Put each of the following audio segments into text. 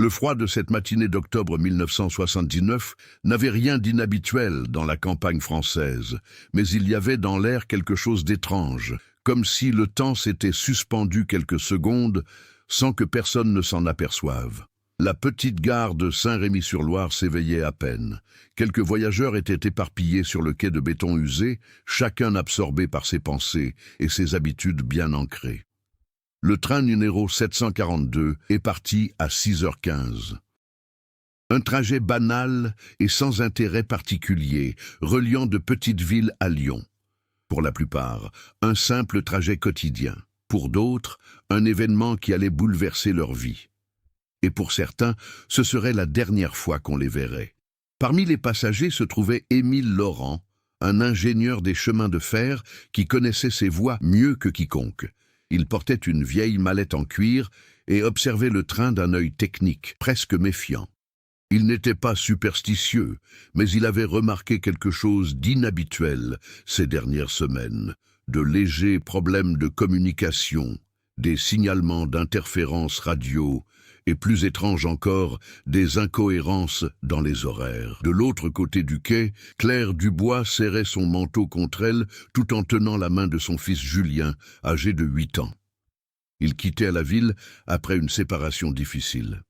Le froid de cette matinée d'octobre 1979 n'avait rien d'inhabituel dans la campagne française, mais il y avait dans l'air quelque chose d'étrange, comme si le temps s'était suspendu quelques secondes sans que personne ne s'en aperçoive. La petite gare de Saint-Rémy-sur-Loire s'éveillait à peine. Quelques voyageurs étaient éparpillés sur le quai de béton usé, chacun absorbé par ses pensées et ses habitudes bien ancrées. Le train numéro 742 est parti à 6h15. Un trajet banal et sans intérêt particulier, reliant de petites villes à Lyon. Pour la plupart, un simple trajet quotidien. Pour d'autres, un événement qui allait bouleverser leur vie. Et pour certains, ce serait la dernière fois qu'on les verrait. Parmi les passagers se trouvait Émile Laurent, un ingénieur des chemins de fer qui connaissait ses voies mieux que quiconque. Il portait une vieille mallette en cuir et observait le train d'un œil technique, presque méfiant. Il n'était pas superstitieux, mais il avait remarqué quelque chose d'inhabituel ces dernières semaines. De légers problèmes de communication, des signalements d'interférences radio et plus étrange encore, des incohérences dans les horaires. De l'autre côté du quai, Claire Dubois serrait son manteau contre elle tout en tenant la main de son fils Julien, âgé de 8 ans. Il quittait la ville après une séparation difficile.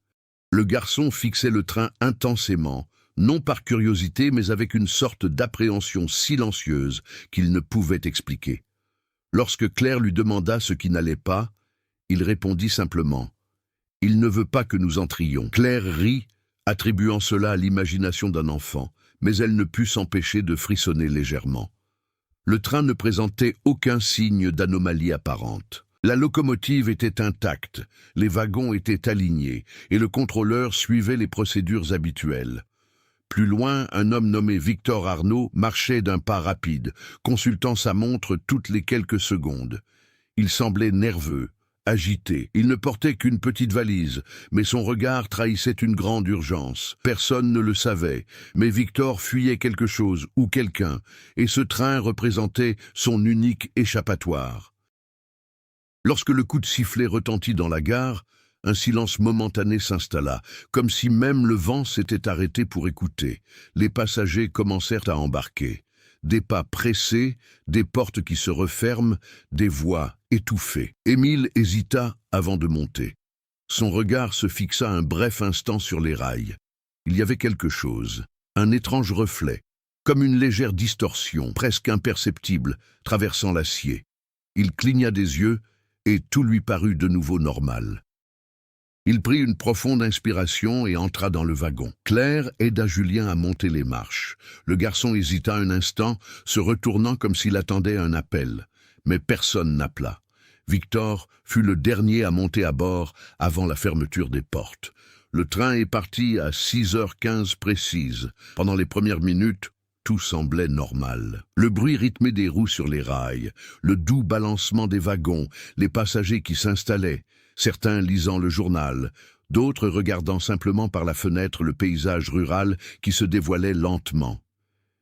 Le garçon fixait le train intensément, non par curiosité mais avec une sorte d'appréhension silencieuse qu'il ne pouvait expliquer. Lorsque Claire lui demanda ce qui n'allait pas, il répondit simplement « Il ne veut pas que nous entrions ». Claire rit, attribuant cela à l'imagination d'un enfant, mais elle ne put s'empêcher de frissonner légèrement. Le train ne présentait aucun signe d'anomalie apparente. La locomotive était intacte, les wagons étaient alignés, et le contrôleur suivait les procédures habituelles. Plus loin, un homme nommé Victor Arnaud marchait d'un pas rapide, consultant sa montre toutes les quelques secondes. Il semblait nerveux, agité. Il ne portait qu'une petite valise, mais son regard trahissait une grande urgence. Personne ne le savait, mais Victor fuyait quelque chose ou quelqu'un, et ce train représentait son unique échappatoire. Lorsque le coup de sifflet retentit dans la gare, un silence momentané s'installa, comme si même le vent s'était arrêté pour écouter. Les passagers commencèrent à embarquer. Des pas pressés, des portes qui se referment, des voix étouffées. Émile hésita avant de monter. Son regard se fixa un bref instant sur les rails. Il y avait quelque chose, un étrange reflet, comme une légère distorsion, presque imperceptible, traversant l'acier. Il cligna des yeux et tout lui parut de nouveau normal. Il prit une profonde inspiration et entra dans le wagon. Claire aida Julien à monter les marches. Le garçon hésita un instant, se retournant comme s'il attendait un appel. Mais personne n'appela. Victor fut le dernier à monter à bord avant la fermeture des portes. Le train est parti à 6h15 précises. Pendant les premières minutes, tout semblait normal. Le bruit rythmé des roues sur les rails, le doux balancement des wagons, les passagers qui s'installaient, certains lisant le journal, d'autres regardant simplement par la fenêtre le paysage rural qui se dévoilait lentement.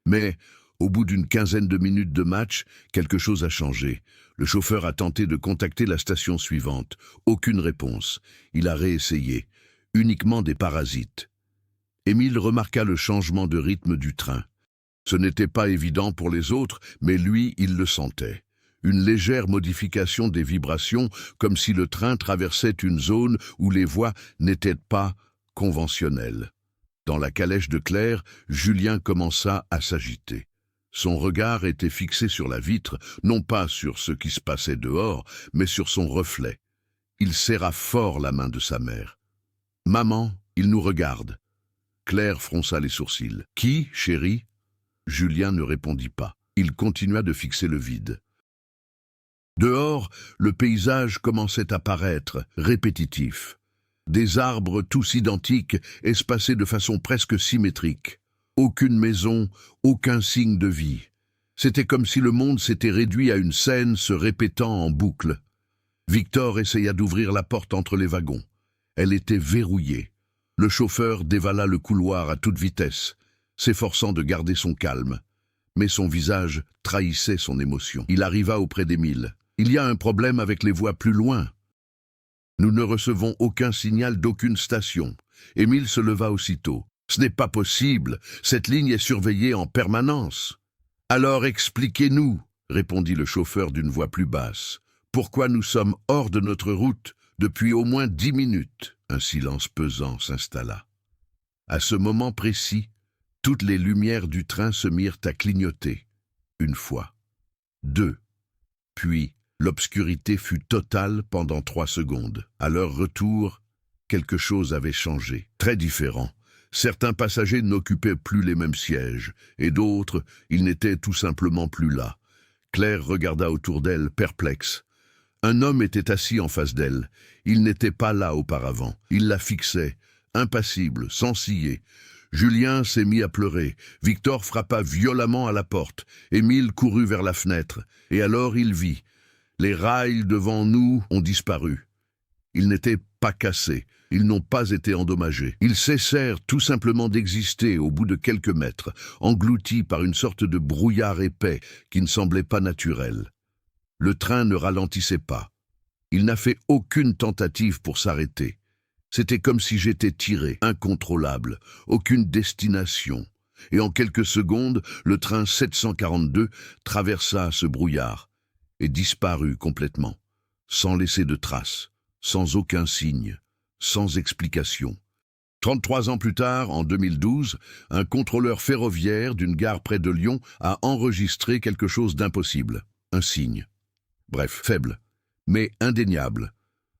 Mais, au bout d'une quinzaine de minutes de match, quelque chose a changé. Le chauffeur a tenté de contacter la station suivante. Aucune réponse. Il a réessayé. Uniquement des parasites. Émile remarqua le changement de rythme du train. Ce n'était pas évident pour les autres, mais lui, il le sentait. Une légère modification des vibrations, comme si le train traversait une zone où les voies n'étaient pas conventionnelles. Dans la calèche de Claire, Julien commença à s'agiter. Son regard était fixé sur la vitre, non pas sur ce qui se passait dehors, mais sur son reflet. Il serra fort la main de sa mère. « Maman, il nous regarde. » Claire fronça les sourcils. « Qui, chérie ?» Julien ne répondit pas. Il continua de fixer le vide. Dehors, le paysage commençait à paraître répétitif. Des arbres tous identiques, espacés de façon presque symétrique. Aucune maison, aucun signe de vie. C'était comme si le monde s'était réduit à une scène se répétant en boucle. Victor essaya d'ouvrir la porte entre les wagons. Elle était verrouillée. Le chauffeur dévala le couloir à toute vitesse, s'efforçant de garder son calme. Mais son visage trahissait son émotion. Il arriva auprès d'Émile. « Il y a un problème avec les voies plus loin. Nous ne recevons aucun signal d'aucune station. Émile se leva aussitôt. « Ce n'est pas possible, cette ligne est surveillée en permanence. »« Alors expliquez-nous, » répondit le chauffeur d'une voix plus basse. « Pourquoi nous sommes hors de notre route depuis au moins 10 minutes ?» Un silence pesant s'installa. À ce moment précis, toutes les lumières du train se mirent à clignoter. Une fois, deux, puis l'obscurité fut totale pendant 3 secondes. À leur retour, quelque chose avait changé, très différent. Certains passagers n'occupaient plus les mêmes sièges, et d'autres, ils n'étaient tout simplement plus là. Claire regarda autour d'elle, perplexe. Un homme était assis en face d'elle. Il n'était pas là auparavant. Il la fixait, impassible, sans ciller. Julien s'est mis à pleurer. Victor frappa violemment à la porte. Émile courut vers la fenêtre. Et alors il vit. Les rails devant nous ont disparu. Ils n'étaient pas cassés. Ils n'ont pas été endommagés. Ils cessèrent tout simplement d'exister au bout de quelques mètres, engloutis par une sorte de brouillard épais qui ne semblait pas naturel. Le train ne ralentissait pas. Il n'a fait aucune tentative pour s'arrêter. C'était comme si j'étais tiré, incontrôlable, aucune destination. Et en quelques secondes, le train 742 traversa ce brouillard et disparut complètement, sans laisser de traces, sans aucun signe, sans explication. 33 ans plus tard, en 2012, un contrôleur ferroviaire d'une gare près de Lyon a enregistré quelque chose d'impossible, un signe. Bref, faible, mais indéniable.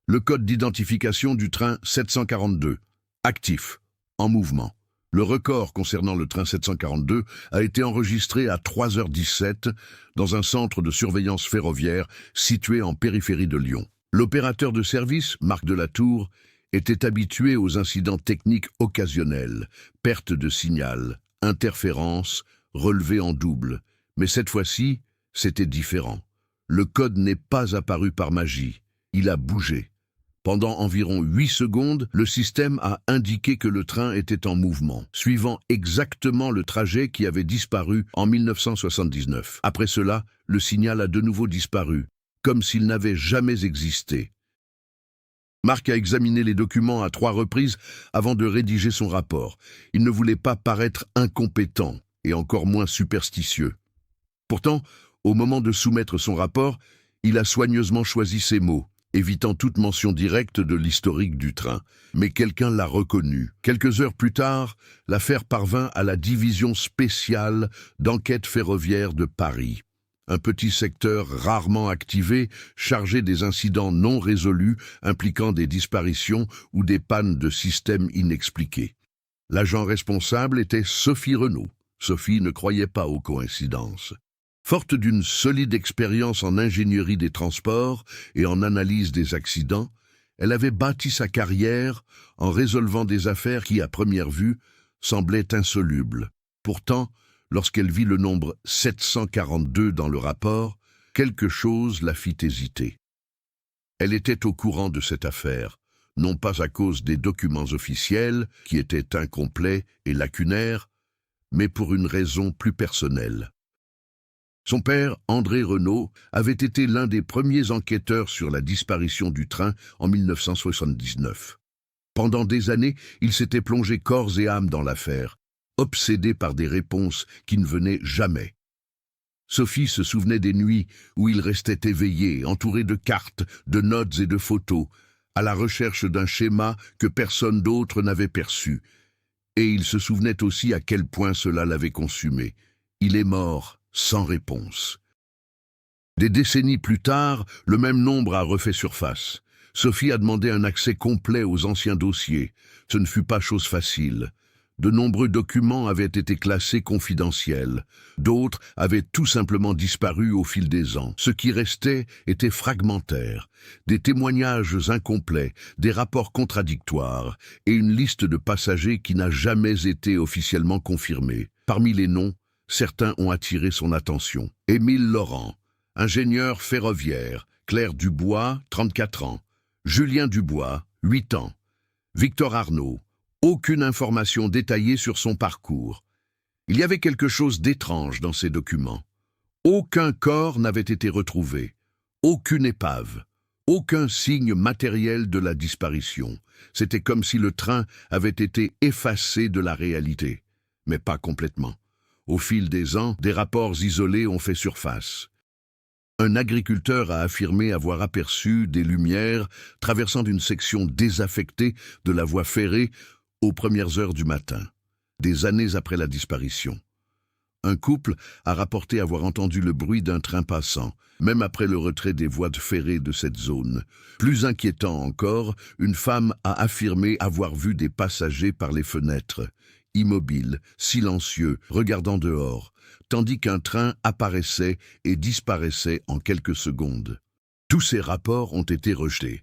Le code d'identification du train 742, actif, en mouvement. Le record concernant le train 742 a été enregistré à 3h17 dans un centre de surveillance ferroviaire situé en périphérie de Lyon. L'opérateur de service, Marc Delatour, était habitué aux incidents techniques occasionnels, perte de signal, interférence, relevé en double. Mais cette fois-ci, c'était différent. Le code n'est pas apparu par magie, il a bougé. Pendant environ 8 secondes, le système a indiqué que le train était en mouvement, suivant exactement le trajet qui avait disparu en 1979. Après cela, le signal a de nouveau disparu, comme s'il n'avait jamais existé. Marc a examiné les documents à 3 reprises avant de rédiger son rapport. Il ne voulait pas paraître incompétent et encore moins superstitieux. Pourtant, au moment de soumettre son rapport, il a soigneusement choisi ses mots, évitant toute mention directe de l'historique du train. Mais quelqu'un l'a reconnu. Quelques heures plus tard, l'affaire parvint à la division spéciale d'enquête ferroviaire de Paris. Un petit secteur rarement activé, chargé des incidents non résolus impliquant des disparitions ou des pannes de systèmes inexpliquées. L'agent responsable était Sophie Renaud. Sophie ne croyait pas aux coïncidences. Forte d'une solide expérience en ingénierie des transports et en analyse des accidents, elle avait bâti sa carrière en résolvant des affaires qui, à première vue, semblaient insolubles. Pourtant, lorsqu'elle vit le nombre 742 dans le rapport, quelque chose la fit hésiter. Elle était au courant de cette affaire, non pas à cause des documents officiels, qui étaient incomplets et lacunaires, mais pour une raison plus personnelle. Son père, André Renaud, avait été l'un des premiers enquêteurs sur la disparition du train en 1979. Pendant des années, il s'était plongé corps et âme dans l'affaire, obsédé par des réponses qui ne venaient jamais. Sophie se souvenait des nuits où il restait éveillé, entouré de cartes, de notes et de photos, à la recherche d'un schéma que personne d'autre n'avait perçu. Et il se souvenait aussi à quel point cela l'avait consumé. Il est mort sans réponse. Des décennies plus tard, le même nombre a refait surface. Sophie a demandé un accès complet aux anciens dossiers. Ce ne fut pas chose facile. De nombreux documents avaient été classés confidentiels. D'autres avaient tout simplement disparu au fil des ans. Ce qui restait était fragmentaire. Des témoignages incomplets, des rapports contradictoires et une liste de passagers qui n'a jamais été officiellement confirmée. Parmi les noms, certains ont attiré son attention. Émile Laurent, ingénieur ferroviaire. Claire Dubois, 34 ans. Julien Dubois, 8 ans. Victor Arnaud. Aucune information détaillée sur son parcours. Il y avait quelque chose d'étrange dans ces documents. Aucun corps n'avait été retrouvé. Aucune épave. Aucun signe matériel de la disparition. C'était comme si le train avait été effacé de la réalité. Mais pas complètement. Au fil des ans, des rapports isolés ont fait surface. Un agriculteur a affirmé avoir aperçu des lumières traversant une section désaffectée de la voie ferrée aux premières heures du matin, des années après la disparition. Un couple a rapporté avoir entendu le bruit d'un train passant, même après le retrait des voies ferrées de cette zone. Plus inquiétant encore, une femme a affirmé avoir vu des passagers par les fenêtres, immobiles, silencieux, regardant dehors, tandis qu'un train apparaissait et disparaissait en quelques secondes. Tous ces rapports ont été rejetés,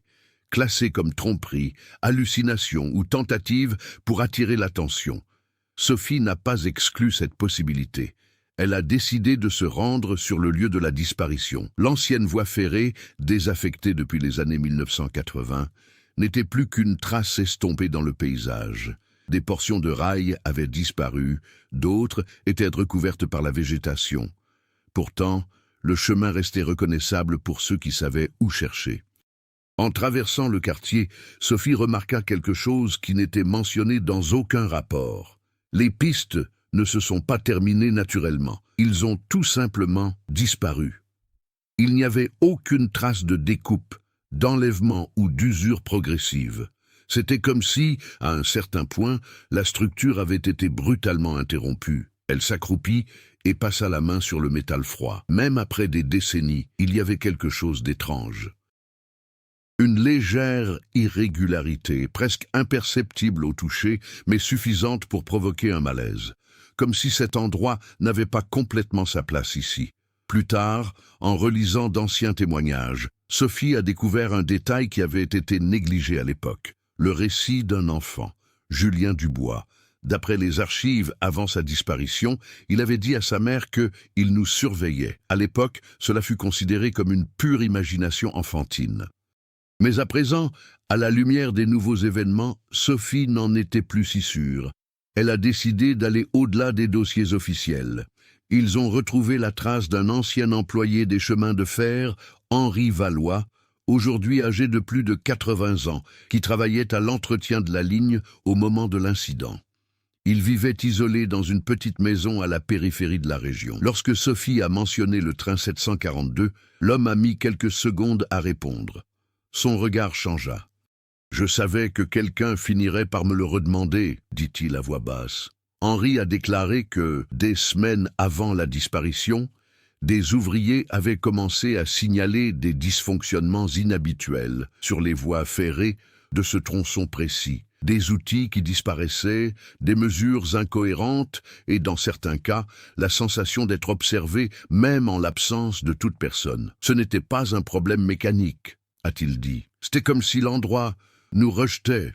classés comme tromperie, hallucination ou tentative pour attirer l'attention. Sophie n'a pas exclu cette possibilité. Elle a décidé de se rendre sur le lieu de la disparition. L'ancienne voie ferrée, désaffectée depuis les années 1980, n'était plus qu'une trace estompée dans le paysage. Des portions de rails avaient disparu, d'autres étaient recouvertes par la végétation. Pourtant, le chemin restait reconnaissable pour ceux qui savaient où chercher. En traversant le quartier, Sophie remarqua quelque chose qui n'était mentionné dans aucun rapport. Les pistes ne se sont pas terminées naturellement. Ils ont tout simplement disparu. Il n'y avait aucune trace de découpe, d'enlèvement ou d'usure progressive. C'était comme si, à un certain point, la structure avait été brutalement interrompue. Elle s'accroupit et passa la main sur le métal froid. Même après des décennies, il y avait quelque chose d'étrange. Une légère irrégularité, presque imperceptible au toucher, mais suffisante pour provoquer un malaise. Comme si cet endroit n'avait pas complètement sa place ici. Plus tard, en relisant d'anciens témoignages, Sophie a découvert un détail qui avait été négligé à l'époque. Le récit d'un enfant, Julien Dubois. D'après les archives avant sa disparition, il avait dit à sa mère qu'il nous surveillait. À l'époque, cela fut considéré comme une pure imagination enfantine. Mais à présent, à la lumière des nouveaux événements, Sophie n'en était plus si sûre. Elle a décidé d'aller au-delà des dossiers officiels. Ils ont retrouvé la trace d'un ancien employé des chemins de fer, Henri Valois, aujourd'hui âgé de plus de 80 ans, qui travaillait à l'entretien de la ligne au moment de l'incident. Il vivait isolé dans une petite maison à la périphérie de la région. Lorsque Sophie a mentionné le train 742, l'homme a mis quelques secondes à répondre. Son regard changea. « Je savais que quelqu'un finirait par me le redemander, dit-il à voix basse. Henri a déclaré que, des semaines avant la disparition, des ouvriers avaient commencé à signaler des dysfonctionnements inhabituels sur les voies ferrées de ce tronçon précis, des outils qui disparaissaient, des mesures incohérentes et, dans certains cas, la sensation d'être observé même en l'absence de toute personne. Ce n'était pas un problème mécanique, a-t-il dit. C'était comme si l'endroit nous rejetait.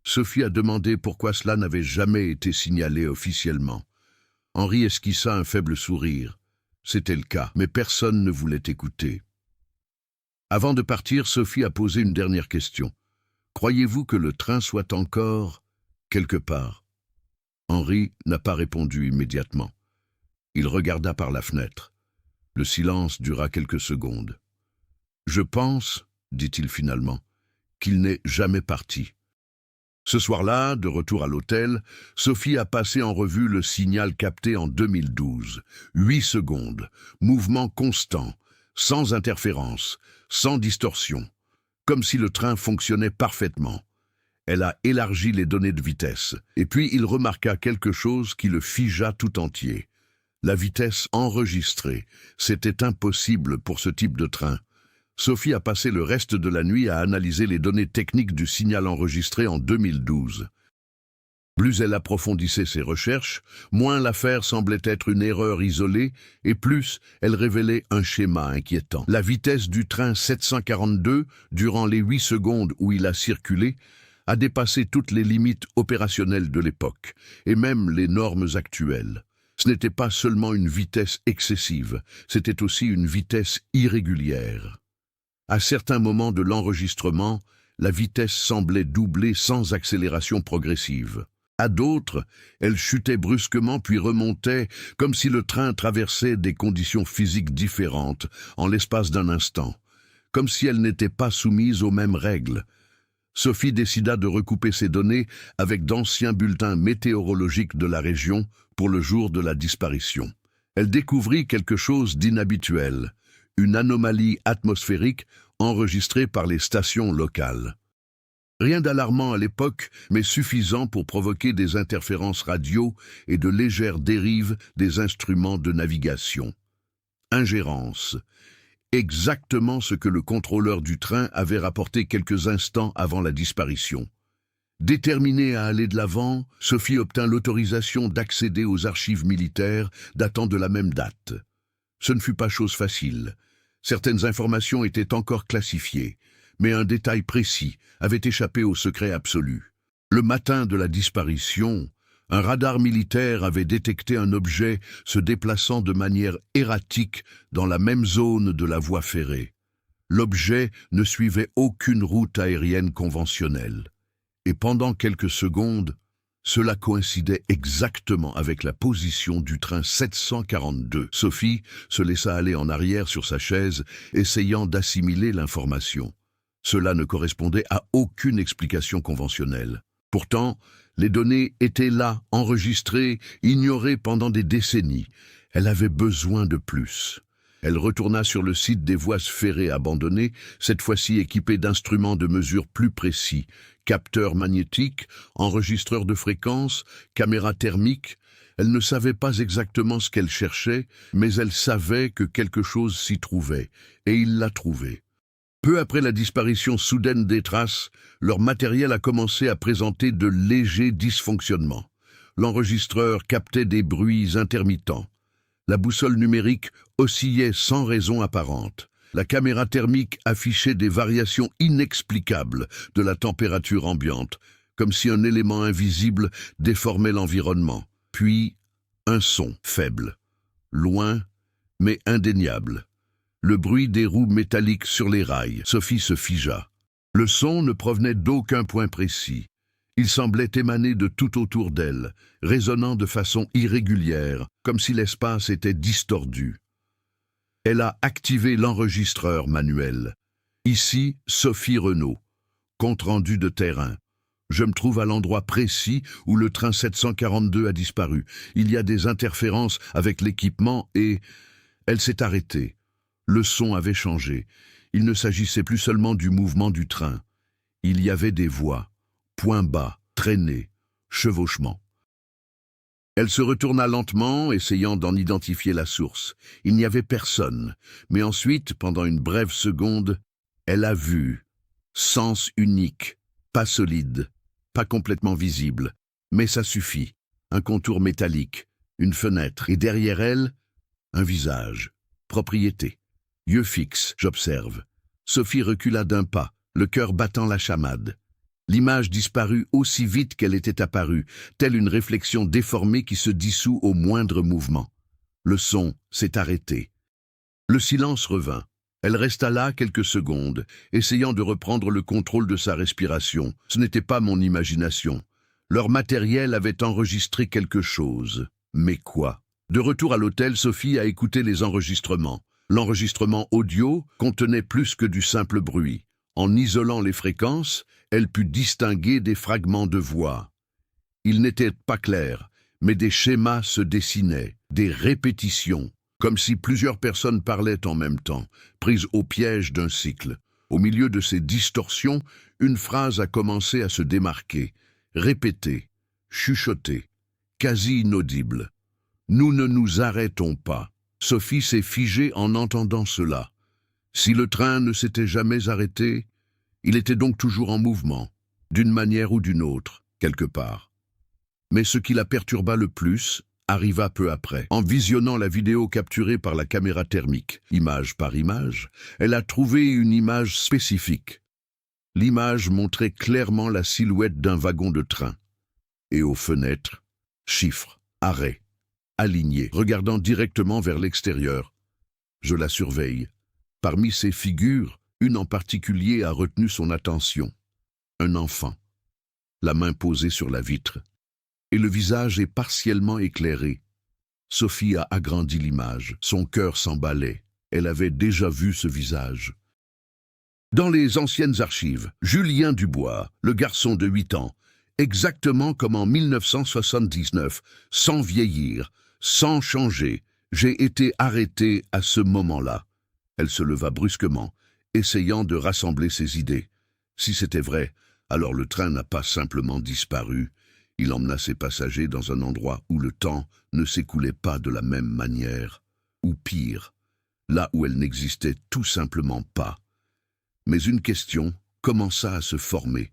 Sophie a demandé pourquoi cela n'avait jamais été signalé officiellement. Henri esquissa un faible sourire. C'était le cas, mais personne ne voulait écouter. Avant de partir, Sophie a posé une dernière question. Croyez-vous que le train soit encore quelque part? Henri n'a pas répondu immédiatement. Il regarda par la fenêtre. Le silence dura quelques secondes. Je pense, dit-il finalement, qu'il n'est jamais parti. Ce soir-là, de retour à l'hôtel, Sophie a passé en revue le signal capté en 2012. 8 secondes, mouvement constant, sans interférence, sans distorsion, comme si le train fonctionnait parfaitement. Elle a élargi les données de vitesse, et puis il remarqua quelque chose qui le figea tout entier. La vitesse enregistrée, c'était impossible pour ce type de train. Sophie a passé le reste de la nuit à analyser les données techniques du signal enregistré en 2012. Plus elle approfondissait ses recherches, moins l'affaire semblait être une erreur isolée, et plus elle révélait un schéma inquiétant. La vitesse du train 742, durant les 8 secondes où il a circulé, a dépassé toutes les limites opérationnelles de l'époque, et même les normes actuelles. Ce n'était pas seulement une vitesse excessive, c'était aussi une vitesse irrégulière. À certains moments de l'enregistrement, la vitesse semblait doubler sans accélération progressive. À d'autres, elle chutait brusquement puis remontait, comme si le train traversait des conditions physiques différentes en l'espace d'un instant. comme si elles n'étaient pas soumises aux mêmes règles. Sophie décida de recouper ces données avec d'anciens bulletins météorologiques de la région pour le jour de la disparition. Elle découvrit quelque chose d'inhabituel, une anomalie atmosphérique enregistrée par les stations locales. Rien d'alarmant à l'époque, mais suffisant pour provoquer des interférences radio et de légères dérives des instruments de navigation. Ingérence. Exactement ce que le contrôleur du train avait rapporté quelques instants avant la disparition. Déterminée à aller de l'avant, Sophie obtint l'autorisation d'accéder aux archives militaires datant de la même date. Ce ne fut pas chose facile. Certaines informations étaient encore classifiées, mais un détail précis avait échappé au secret absolu. Le matin de la disparition, un radar militaire avait détecté un objet se déplaçant de manière erratique dans la même zone de la voie ferrée. L'objet ne suivait aucune route aérienne conventionnelle. Et pendant quelques secondes, cela coïncidait exactement avec la position du train 742. Sophie se laissa aller en arrière sur sa chaise, essayant d'assimiler l'information. Cela ne correspondait à aucune explication conventionnelle. Pourtant, les données étaient là, enregistrées, ignorées pendant des décennies. Elle avait besoin de plus. Elle retourna sur le site des voies ferrées abandonnées, cette fois-ci équipée d'instruments de mesure plus précis, capteurs magnétiques, enregistreurs de fréquences, caméras thermiques. Elle ne savait pas exactement ce qu'elle cherchait, mais elle savait que quelque chose s'y trouvait, et il l'a trouvé. Peu après la disparition soudaine des traces, leur matériel a commencé à présenter de légers dysfonctionnements. L'enregistreur captait des bruits intermittents. La boussole numérique oscillait sans raison apparente. La caméra thermique affichait des variations inexplicables de la température ambiante, comme si un élément invisible déformait l'environnement. Puis, un son faible, loin, mais indéniable. Le bruit des roues métalliques sur les rails. Sophie se figea. Le son ne provenait d'aucun point précis. Il semblait émaner de tout autour d'elle, résonnant de façon irrégulière, comme si l'espace était distordu. Elle a activé l'enregistreur manuel. Ici, Sophie Renaud. Compte-rendu de terrain. Je me trouve à l'endroit précis où le train 742 a disparu. Il y a des interférences avec l'équipement et... Elle s'est arrêtée. Le son avait changé. Il ne s'agissait plus seulement du mouvement du train. Il y avait des voix, points bas, traînées, chevauchements. Elle se retourna lentement, essayant d'en identifier la source. Il n'y avait personne, mais ensuite, pendant une brève seconde, elle a vu. Sens unique, pas solide, pas complètement visible, mais ça suffit. Un contour métallique, une fenêtre, et derrière elle, un visage. Propriété. Yeux fixes, j'observe. Sophie recula d'un pas, le cœur battant la chamade. L'image disparut aussi vite qu'elle était apparue, telle une réflexion déformée qui se dissout au moindre mouvement. Le son s'est arrêté. Le silence revint. Elle resta là quelques secondes, essayant de reprendre le contrôle de sa respiration. Ce n'était pas mon imagination. Leur matériel avait enregistré quelque chose. Mais quoi? De retour à l'hôtel, Sophie a écouté les enregistrements. L'enregistrement audio contenait plus que du simple bruit. En isolant les fréquences, elle put distinguer des fragments de voix. Ils n'étaient pas clairs, mais des schémas se dessinaient, des répétitions, comme si plusieurs personnes parlaient en même temps, prises au piège d'un cycle. Au milieu de ces distorsions, une phrase a commencé à se démarquer, répétée, chuchotée, quasi inaudible. « Nous ne nous arrêtons pas ». Sophie s'est figée en entendant cela. Si le train ne s'était jamais arrêté, il était donc toujours en mouvement, d'une manière ou d'une autre, quelque part. Mais ce qui la perturba le plus arriva peu après. En visionnant la vidéo capturée par la caméra thermique, image par image, elle a trouvé une image spécifique. L'image montrait clairement la silhouette d'un wagon de train. Et aux fenêtres, chiffres, arrêts, alignés, regardant directement vers l'extérieur. Je la surveille. Parmi ces figures, une en particulier a retenu son attention. Un enfant, la main posée sur la vitre, et le visage est partiellement éclairé. Sophie a agrandi l'image, son cœur s'emballait. Elle avait déjà vu ce visage. Dans les anciennes archives, Julien Dubois, le garçon de 8 ans, exactement comme en 1979, sans vieillir, sans changer, j'ai été arrêté à ce moment-là. Elle se leva brusquement, essayant de rassembler ses idées. Si c'était vrai, alors le train n'a pas simplement disparu. Il emmena ses passagers dans un endroit où le temps ne s'écoulait pas de la même manière. Ou pire, là où elle n'existait tout simplement pas. Mais une question commença à se former,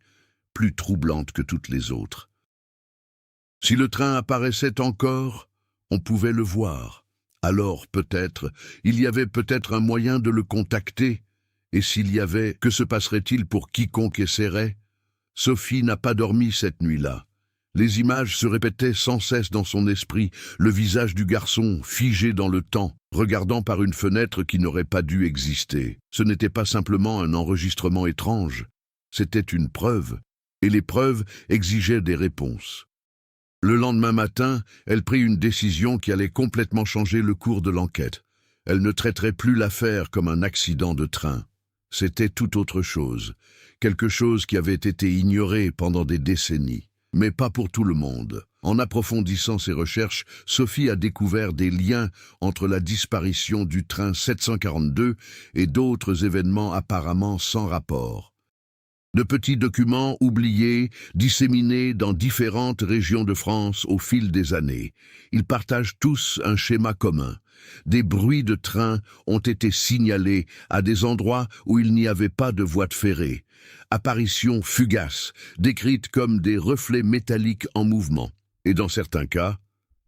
plus troublante que toutes les autres. Si le train apparaissait encore, on pouvait le voir. Alors peut-être, il y avait peut-être un moyen de le contacter. Et s'il y avait, que se passerait-il pour quiconque essaierait? Sophie n'a pas dormi cette nuit-là. Les images se répétaient sans cesse dans son esprit, le visage du garçon figé dans le temps, regardant par une fenêtre qui n'aurait pas dû exister. Ce n'était pas simplement un enregistrement étrange, c'était une preuve, et les preuves exigeaient des réponses. Le lendemain matin, elle prit une décision qui allait complètement changer le cours de l'enquête. Elle ne traiterait plus l'affaire comme un accident de train. C'était tout autre chose, quelque chose qui avait été ignoré pendant des décennies. Mais pas pour tout le monde. En approfondissant ses recherches, Sophie a découvert des liens entre la disparition du train 742 et d'autres événements apparemment sans rapport. De petits documents oubliés, disséminés dans différentes régions de France au fil des années. Ils partagent tous un schéma commun. Des bruits de train ont été signalés à des endroits où il n'y avait pas de voie de ferrée. Apparitions fugaces, décrites comme des reflets métalliques en mouvement. Et dans certains cas,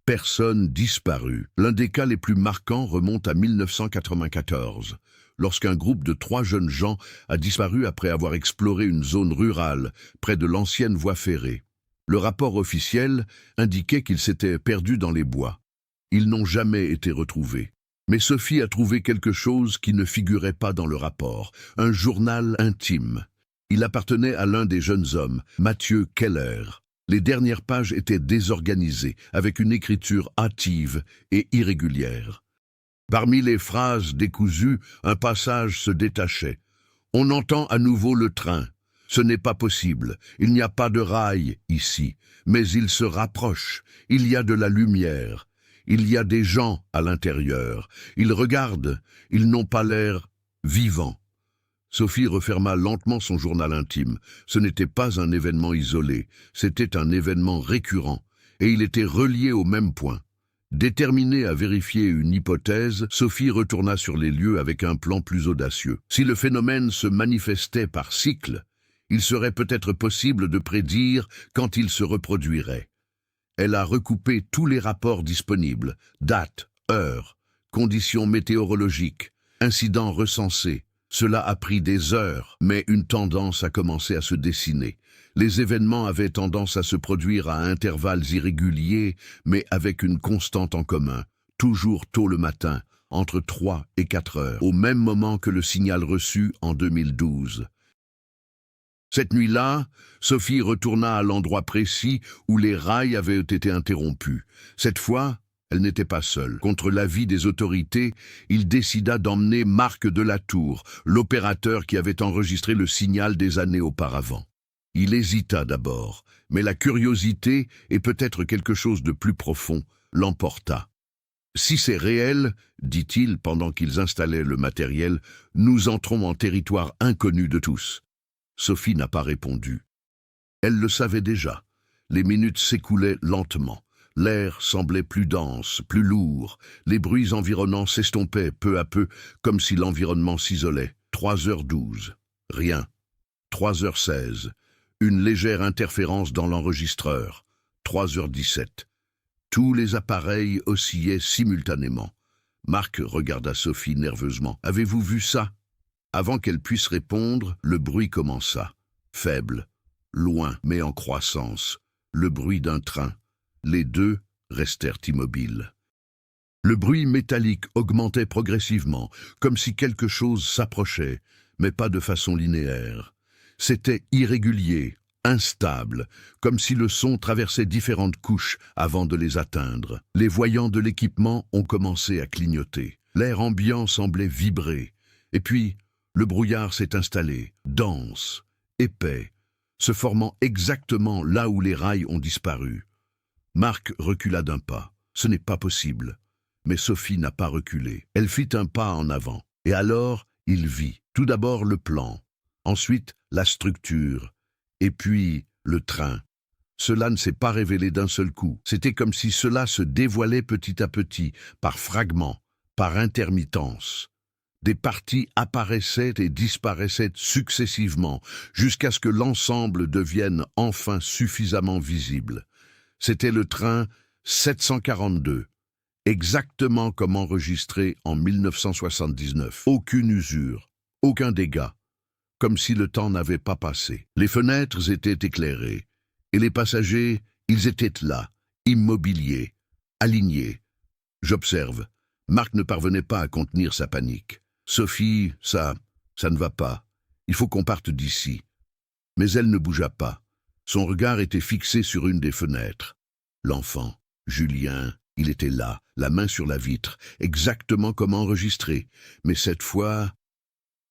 personnes disparues. L'un des cas les plus marquants remonte à 1994, lorsqu'un groupe de 3 jeunes gens a disparu après avoir exploré une zone rurale, près de l'ancienne voie ferrée. Le rapport officiel indiquait qu'ils s'étaient perdus dans les bois. Ils n'ont jamais été retrouvés. Mais Sophie a trouvé quelque chose qui ne figurait pas dans le rapport, un journal intime. Il appartenait à l'un des jeunes hommes, Mathieu Keller. Les dernières pages étaient désorganisées, avec une écriture hâtive et irrégulière. Parmi les phrases décousues, un passage se détachait. « On entend à nouveau le train. Ce n'est pas possible. Il n'y a pas de rail ici. Mais il se rapproche. Il y a de la lumière. Il y a des gens à l'intérieur. Ils regardent. Ils n'ont pas l'air vivants. » Sophie referma lentement son journal intime. Ce n'était pas un événement isolé, c'était un événement récurrent, et il était relié au même point. Déterminée à vérifier une hypothèse, Sophie retourna sur les lieux avec un plan plus audacieux. Si le phénomène se manifestait par cycle, il serait peut-être possible de prédire quand il se reproduirait. Elle a recoupé tous les rapports disponibles, dates, heures, conditions météorologiques, incidents recensés. Cela a pris des heures, mais une tendance a commencé à se dessiner. Les événements avaient tendance à se produire à intervalles irréguliers, mais avec une constante en commun, toujours tôt le matin, entre 3 et 4 heures, au même moment que le signal reçu en 2012. Cette nuit-là, Sophie retourna à l'endroit précis où les rails avaient été interrompus. Cette fois, elle n'était pas seule. Contre l'avis des autorités, il décida d'emmener Marc Delatour, l'opérateur qui avait enregistré le signal des années auparavant. Il hésita d'abord, mais la curiosité, et peut-être quelque chose de plus profond, l'emporta. « Si c'est réel, dit-il pendant qu'ils installaient le matériel, nous entrons en territoire inconnu de tous. » Sophie n'a pas répondu. Elle le savait déjà. Les minutes s'écoulaient lentement. L'air semblait plus dense, plus lourd. Les bruits environnants s'estompaient peu à peu, comme si l'environnement s'isolait. 3h12. Rien. 3h16. Une légère interférence dans l'enregistreur. 3h17. Tous les appareils oscillaient simultanément. Marc regarda Sophie nerveusement. « Avez-vous vu ça ?» Avant qu'elle puisse répondre, le bruit commença. Faible, loin, mais en croissance. Le bruit d'un train. Les deux restèrent immobiles. Le bruit métallique augmentait progressivement, comme si quelque chose s'approchait, mais pas de façon linéaire. C'était irrégulier, instable, comme si le son traversait différentes couches avant de les atteindre. Les voyants de l'équipement ont commencé à clignoter. L'air ambiant semblait vibrer. Et puis, Le brouillard s'est installé, dense, épais, se formant exactement là où les rails ont disparu. Marc recula d'un pas. Ce n'est pas possible. Mais Sophie n'a pas reculé. Elle fit un pas en avant. Et alors, il vit. Tout d'abord le plan, ensuite la structure, et puis le train. Cela ne s'est pas révélé d'un seul coup. C'était comme si cela se dévoilait petit à petit, par fragments, par intermittence. Des parties apparaissaient et disparaissaient successivement, jusqu'à ce que l'ensemble devienne enfin suffisamment visible. C'était le train 742, exactement comme enregistré en 1979. Aucune usure, aucun dégât, comme si le temps n'avait pas passé. Les fenêtres étaient éclairées, et les passagers, ils étaient là, immobiliers, alignés. J'observe. Marc ne parvenait pas à contenir sa panique. Sophie, ça ne va pas. Il faut qu'on parte d'ici. Mais elle ne bougea pas. Son regard était fixé sur une des fenêtres. L'enfant, Julien, il était là, la main sur la vitre, exactement comme enregistré. Mais cette fois,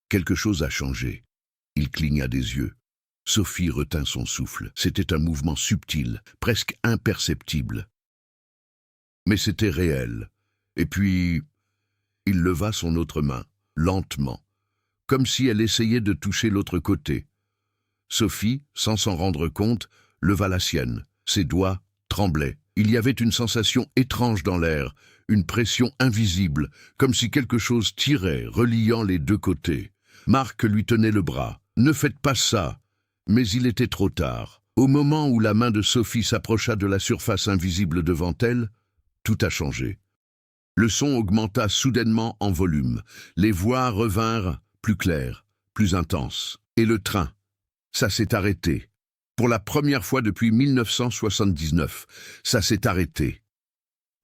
quelque chose a changé. Il cligna des yeux. Sophie retint son souffle. C'était un mouvement subtil, presque imperceptible. Mais c'était réel. Et puis, il leva son autre main, lentement, comme si elle essayait de toucher l'autre côté. Sophie, sans s'en rendre compte, leva la sienne. Ses doigts tremblaient. Il y avait une sensation étrange dans l'air, une pression invisible, comme si quelque chose tirait, reliant les deux côtés. Marc lui tenait le bras. « Ne faites pas ça !» Mais il était trop tard. Au moment où la main de Sophie s'approcha de la surface invisible devant elle, tout a changé. Le son augmenta soudainement en volume. Les voix revinrent plus claires, plus intenses. Et le train, ça s'est arrêté. Pour la première fois depuis 1979, ça s'est arrêté.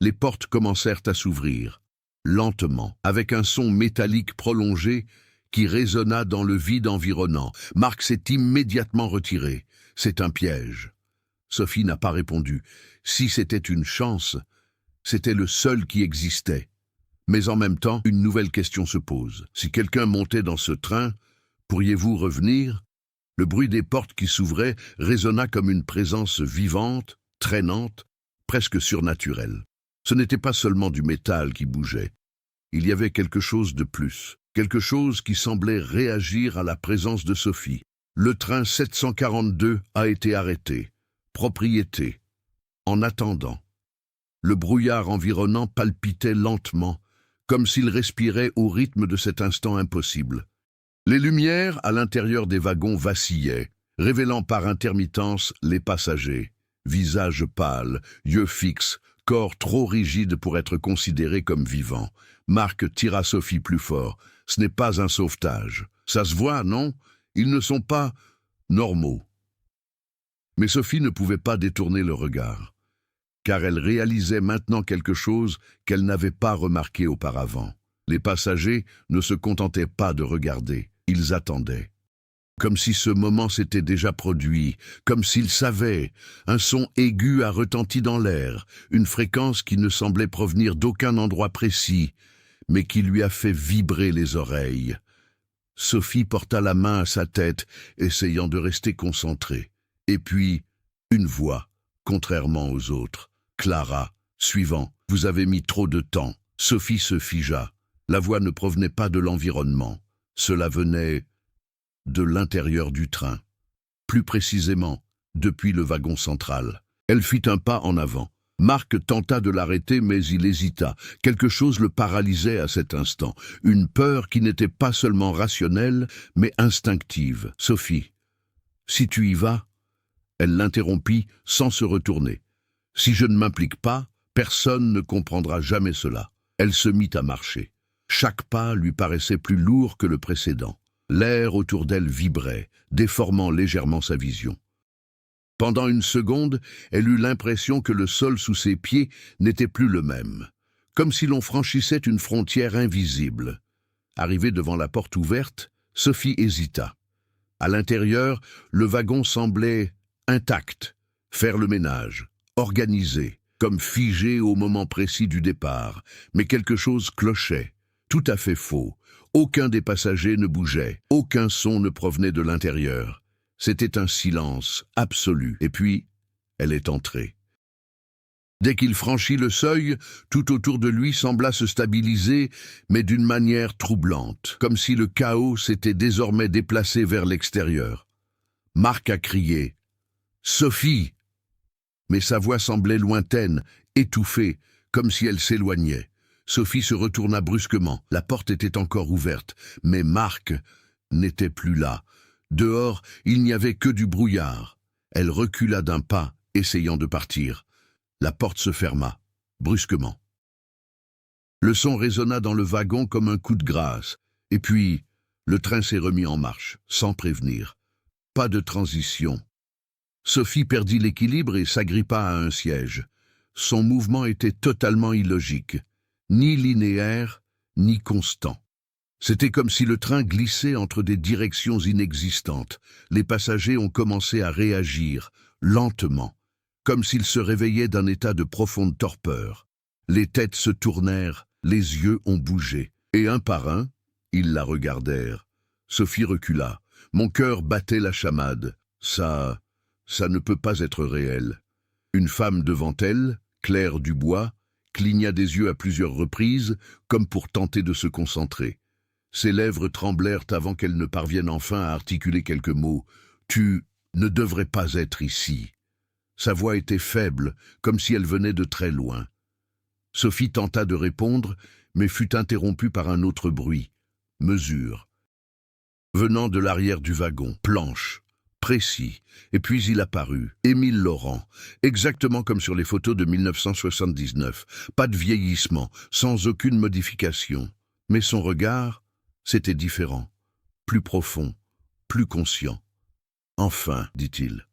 Les portes commencèrent à s'ouvrir, lentement, avec un son métallique prolongé qui résonna dans le vide environnant. Marc s'est immédiatement retiré. C'est un piège. Sophie n'a pas répondu. Si c'était une chance, c'était le seul qui existait. Mais en même temps, une nouvelle question se pose. Si quelqu'un montait dans ce train, pourriez-vous revenir ? Le bruit des portes qui s'ouvraient résonna comme une présence vivante, traînante, presque surnaturelle. Ce n'était pas seulement du métal qui bougeait. Il y avait quelque chose de plus. Quelque chose qui semblait réagir à la présence de Sophie. Le train 742 a été arrêté. Propriété. En attendant. Le brouillard environnant palpitait lentement, comme s'il respirait au rythme de cet instant impossible. Les lumières à l'intérieur des wagons vacillaient, révélant par intermittence les passagers. Visages pâles, yeux fixes, corps trop rigides pour être considérés comme vivants. Marc tira Sophie plus fort. Ce n'est pas un sauvetage. Ça se voit, non? Ils ne sont pas normaux. Mais Sophie ne pouvait pas détourner le regard, car elle réalisait maintenant quelque chose qu'elle n'avait pas remarqué auparavant. Les passagers ne se contentaient pas de regarder, ils attendaient. Comme si ce moment s'était déjà produit, comme s'ils savaient. Un son aigu a retenti dans l'air, une fréquence qui ne semblait provenir d'aucun endroit précis, mais qui lui a fait vibrer les oreilles. Sophie porta la main à sa tête, essayant de rester concentrée. Et puis, une voix, contrairement aux autres. Clara, suivant, vous avez mis trop de temps. Sophie se figea. La voix ne provenait pas de l'environnement. Cela venait de l'intérieur du train. Plus précisément, depuis le wagon central. Elle fit un pas en avant. Marc tenta de l'arrêter, mais il hésita. Quelque chose le paralysait à cet instant. Une peur qui n'était pas seulement rationnelle, mais instinctive. « Sophie, si tu y vas ?» Elle l'interrompit sans se retourner. « Si je ne m'implique pas, personne ne comprendra jamais cela. » Elle se mit à marcher. Chaque pas lui paraissait plus lourd que le précédent. L'air autour d'elle vibrait, déformant légèrement sa vision. Pendant une seconde, elle eut l'impression que le sol sous ses pieds n'était plus le même, comme si l'on franchissait une frontière invisible. Arrivée devant la porte ouverte, Sophie hésita. À l'intérieur, le wagon semblait intact, faire le ménage, organisé, comme figé au moment précis du départ, mais quelque chose clochait. Tout à fait faux. Aucun des passagers ne bougeait. Aucun son ne provenait de l'intérieur. C'était un silence absolu. Et puis, elle est entrée. Dès qu'il franchit le seuil, tout autour de lui sembla se stabiliser, mais d'une manière troublante, comme si le chaos s'était désormais déplacé vers l'extérieur. Marc a crié « Sophie !» Mais sa voix semblait lointaine, étouffée, comme si elle s'éloignait. Sophie se retourna brusquement. La porte était encore ouverte, mais Marc n'était plus là. Dehors, il n'y avait que du brouillard. Elle recula d'un pas, essayant de partir. La porte se ferma, brusquement. Le son résonna dans le wagon comme un coup de grâce, et puis le train s'est remis en marche, sans prévenir. Pas de transition. Sophie perdit l'équilibre et s'agrippa à un siège. Son mouvement était totalement illogique, ni linéaire, ni constant. C'était comme si le train glissait entre des directions inexistantes. Les passagers ont commencé à réagir, lentement, comme s'ils se réveillaient d'un état de profonde torpeur. Les têtes se tournèrent, les yeux ont bougé, et un par un, ils la regardèrent. Sophie recula. Mon cœur battait la chamade. Ça ne peut pas être réel. Une femme devant elle, Claire Dubois, cligna des yeux à plusieurs reprises, comme pour tenter de se concentrer. Ses lèvres tremblèrent avant qu'elle ne parvienne enfin à articuler quelques mots. « Tu ne devrais pas être ici. » Sa voix était faible, comme si elle venait de très loin. Sophie tenta de répondre, mais fut interrompue par un autre bruit. Mesure. Venant de l'arrière du wagon, planche, précis, et puis il apparut, Émile Laurent, exactement comme sur les photos de 1979, pas de vieillissement, sans aucune modification. Mais son regard, c'était différent, plus profond, plus conscient. « Enfin, dit-il. »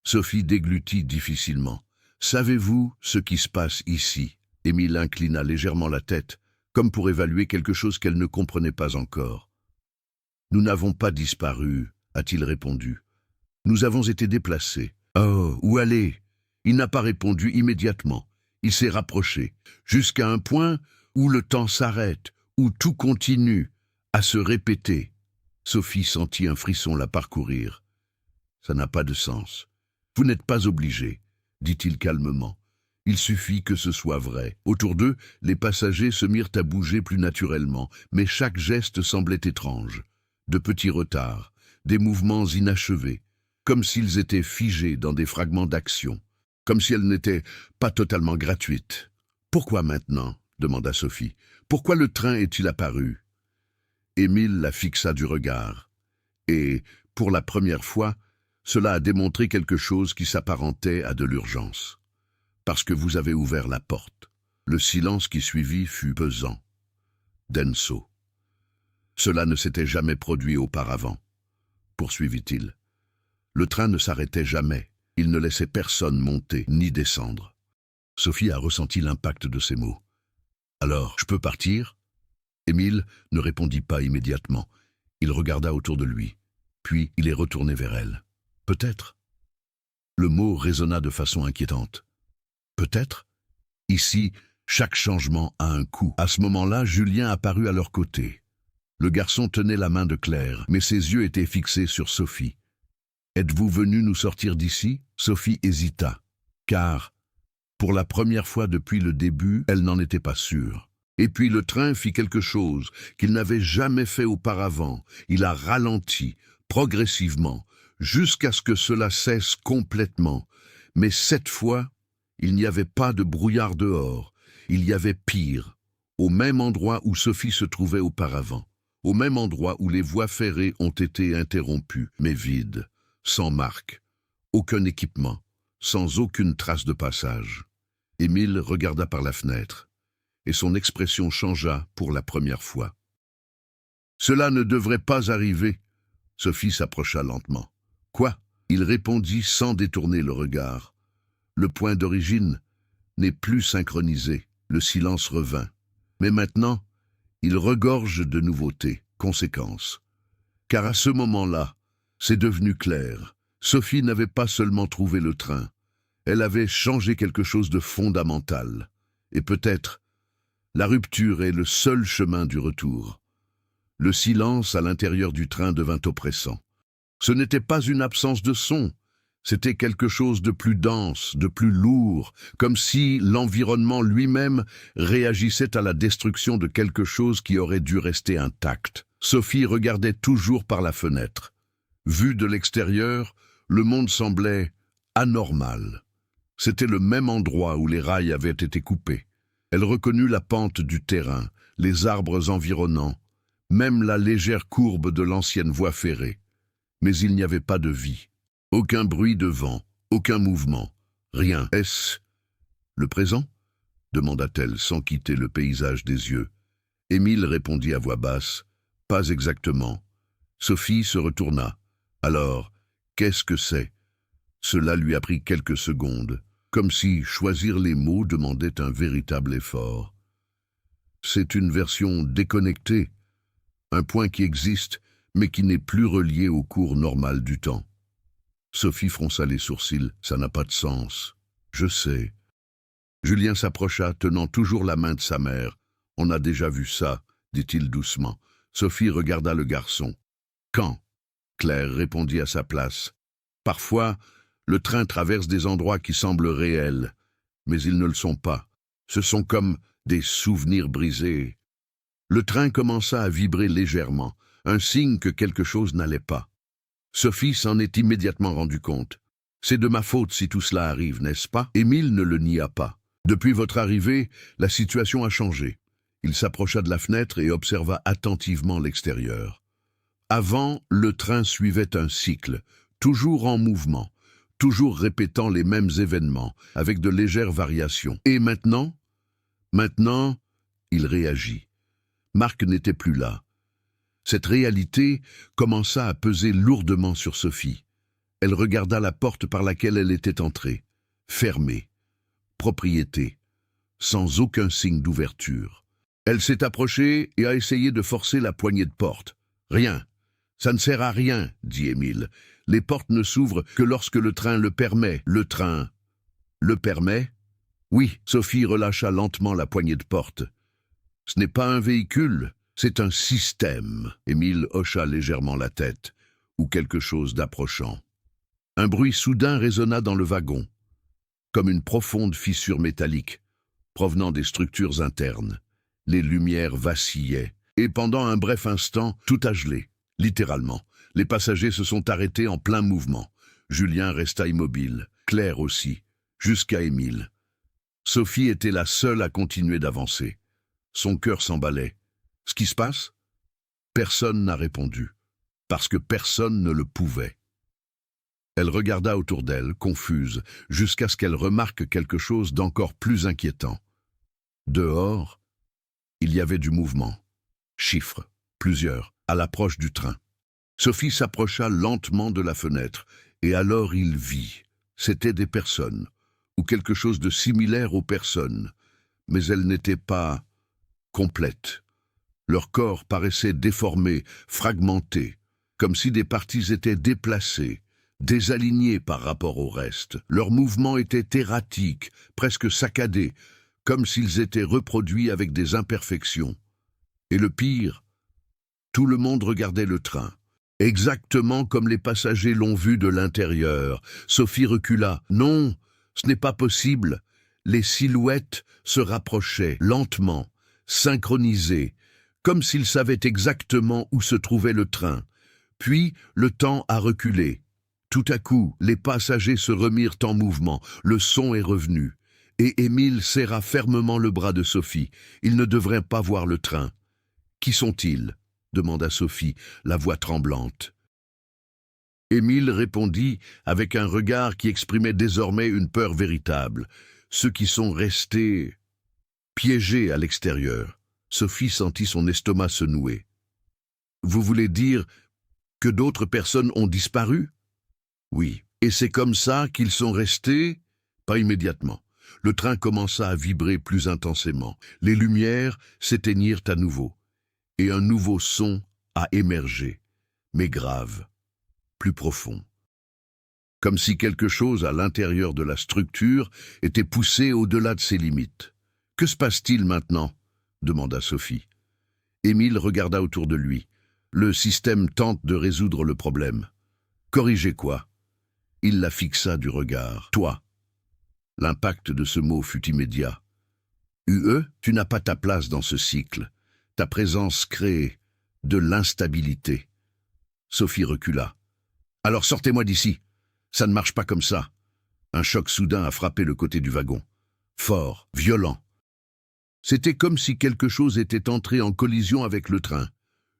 Sophie déglutit difficilement. « Savez-vous ce qui se passe ici ?» Émile inclina légèrement la tête, comme pour évaluer quelque chose qu'elle ne comprenait pas encore. « Nous n'avons pas disparu, a-t-il répondu. Nous avons été déplacés. Oh, où aller ? Il n'a pas répondu immédiatement. Il s'est rapproché, jusqu'à un point où le temps s'arrête, où tout continue à se répéter. Sophie sentit un frisson la parcourir. « Ça n'a pas de sens. Vous n'êtes pas obligé, dit-il calmement. Il suffit que ce soit vrai. » Autour d'eux, les passagers se mirent à bouger plus naturellement, mais chaque geste semblait étrange. De petits retards, des mouvements inachevés, comme s'ils étaient figés dans des fragments d'action, comme si elles n'étaient pas totalement gratuites. « Pourquoi maintenant ?» demanda Sophie. « Pourquoi le train est-il apparu ?» Émile la fixa du regard. Et, pour la première fois, cela a démontré quelque chose qui s'apparentait à de l'urgence. « Parce que vous avez ouvert la porte. » Le silence qui suivit fut pesant, denso. « Cela ne s'était jamais produit auparavant, » poursuivit-il. Le train ne s'arrêtait jamais. Il ne laissait personne monter ni descendre. Sophie a ressenti l'impact de ces mots. « Alors, je peux partir ?» Émile ne répondit pas immédiatement. Il regarda autour de lui. Puis il est retourné vers elle. « Peut-être ?» Le mot résonna de façon inquiétante. « Peut-être ?» Ici, chaque changement a un coût. À ce moment-là, Julien apparut à leur côté. Le garçon tenait la main de Claire, mais ses yeux étaient fixés sur Sophie. « Êtes-vous venu nous sortir d'ici ?» Sophie hésita, car, pour la première fois depuis le début, elle n'en était pas sûre. Et puis le train fit quelque chose qu'il n'avait jamais fait auparavant. Il a ralenti, progressivement, jusqu'à ce que cela cesse complètement. Mais cette fois, il n'y avait pas de brouillard dehors. Il y avait pire, au même endroit où Sophie se trouvait auparavant, au même endroit où les voies ferrées ont été interrompues, mais vides, sans marque, aucun équipement, sans aucune trace de passage. Émile regarda par la fenêtre, et son expression changea pour la première fois. « Cela ne devrait pas arriver. » Sophie s'approcha lentement. « Quoi ?» Il répondit sans détourner le regard. Le point d'origine n'est plus synchronisé. Le silence revint. Mais maintenant, il regorge de nouveautés, conséquences. Car à ce moment-là, c'est devenu clair. Sophie n'avait pas seulement trouvé le train. Elle avait changé quelque chose de fondamental. Et peut-être La rupture est le seul chemin du retour. Le silence à l'intérieur du train devint oppressant. Ce n'était pas une absence de son, c'était quelque chose de plus dense, de plus lourd, comme si l'environnement lui-même réagissait à la destruction de quelque chose qui aurait dû rester intact. Sophie regardait toujours par la fenêtre. Vue de l'extérieur, le monde semblait anormal. C'était le même endroit où les rails avaient été coupés. Elle reconnut la pente du terrain, les arbres environnants, même la légère courbe de l'ancienne voie ferrée. Mais il n'y avait pas de vie. Aucun bruit de vent, aucun mouvement, rien. Est-ce le présent? Demanda-t-elle sans quitter le paysage des yeux. Émile répondit à voix basse. Pas exactement. Sophie se retourna. Alors, qu'est-ce que c'est? Cela lui a pris quelques secondes, comme si choisir les mots demandait un véritable effort. C'est une version déconnectée, un point qui existe, mais qui n'est plus relié au cours normal du temps. Sophie fronça les sourcils, ça n'a pas de sens. Je sais. Julien s'approcha, tenant toujours la main de sa mère. On a déjà vu ça, dit-il doucement. Sophie regarda le garçon. Quand? Claire répondit à sa place. Parfois, le train traverse des endroits qui semblent réels, mais ils ne le sont pas. Ce sont comme des souvenirs brisés. Le train commença à vibrer légèrement, un signe que quelque chose n'allait pas. Sophie s'en est immédiatement rendue compte. C'est de ma faute si tout cela arrive, n'est-ce pas? Émile ne le nia pas. Depuis votre arrivée, la situation a changé. Il s'approcha de la fenêtre et observa attentivement l'extérieur. Avant, le train suivait un cycle, toujours en mouvement, toujours répétant les mêmes événements, avec de légères variations. Et maintenant? Maintenant, il réagit. Marc n'était plus là. Cette réalité commença à peser lourdement sur Sophie. Elle regarda la porte par laquelle elle était entrée, fermée, propriété, sans aucun signe d'ouverture. Elle s'est approchée et a essayé de forcer la poignée de porte. Rien. Ça ne sert à rien, dit Émile. Les portes ne s'ouvrent que lorsque le train le permet. Le train le permet? Oui, Sophie relâcha lentement la poignée de porte. Ce n'est pas un véhicule, c'est un système. Émile hocha légèrement la tête, ou quelque chose d'approchant. Un bruit soudain résonna dans le wagon, comme une profonde fissure métallique, provenant des structures internes. Les lumières vacillaient, et pendant un bref instant, tout a gelé, littéralement. Les passagers se sont arrêtés en plein mouvement. Julien resta immobile, Claire aussi, jusqu'à Émile. Sophie était la seule à continuer d'avancer. Son cœur s'emballait. Ce qui se passe? Personne n'a répondu, parce que personne ne le pouvait. Elle regarda autour d'elle, confuse, jusqu'à ce qu'elle remarque quelque chose d'encore plus inquiétant. Dehors, il y avait du mouvement. Chiffres, plusieurs, à l'approche du train. Sophie s'approcha lentement de la fenêtre, et alors il vit. C'étaient des personnes, ou quelque chose de similaire aux personnes, mais elles n'étaient pas complètes. Leur corps paraissait déformé, fragmenté, comme si des parties étaient déplacées, désalignées par rapport au reste. Leurs mouvements étaient erratiques, presque saccadés, comme s'ils étaient reproduits avec des imperfections. Et le pire, tout le monde regardait le train, exactement comme les passagers l'ont vu de l'intérieur. Sophie recula. Non, ce n'est pas possible. Les silhouettes se rapprochaient, lentement, synchronisées, comme s'ils savaient exactement où se trouvait le train. Puis, le temps a reculé. Tout à coup, les passagers se remirent en mouvement, le son est revenu. Et Émile serra fermement le bras de Sophie. Il ne devrait pas voir le train. « Qui sont-ils » demanda Sophie, la voix tremblante. Émile répondit avec un regard qui exprimait désormais une peur véritable. Ceux qui sont restés piégés à l'extérieur. Sophie sentit son estomac se nouer. « Vous voulez dire que d'autres personnes ont disparu ?» « Oui. Et c'est comme ça qu'ils sont restés ?» Pas immédiatement. Le train commença à vibrer plus intensément. Les lumières s'éteignirent à nouveau. Et un nouveau son a émergé, mais grave, plus profond. Comme si quelque chose à l'intérieur de la structure était poussé au-delà de ses limites. Que se passe-t-il maintenant? demanda Sophie. Émile regarda autour de lui. Le système tente de résoudre le problème. Corriger quoi? Il la fixa du regard. Toi. L'impact de ce mot fut immédiat. UE, tu n'as pas ta place dans ce cycle. Ta présence crée de l'instabilité. Sophie recula. Alors sortez-moi d'ici. Ça ne marche pas comme ça. Un choc soudain a frappé le côté du wagon. Fort, violent. C'était comme si quelque chose était entré en collision avec le train.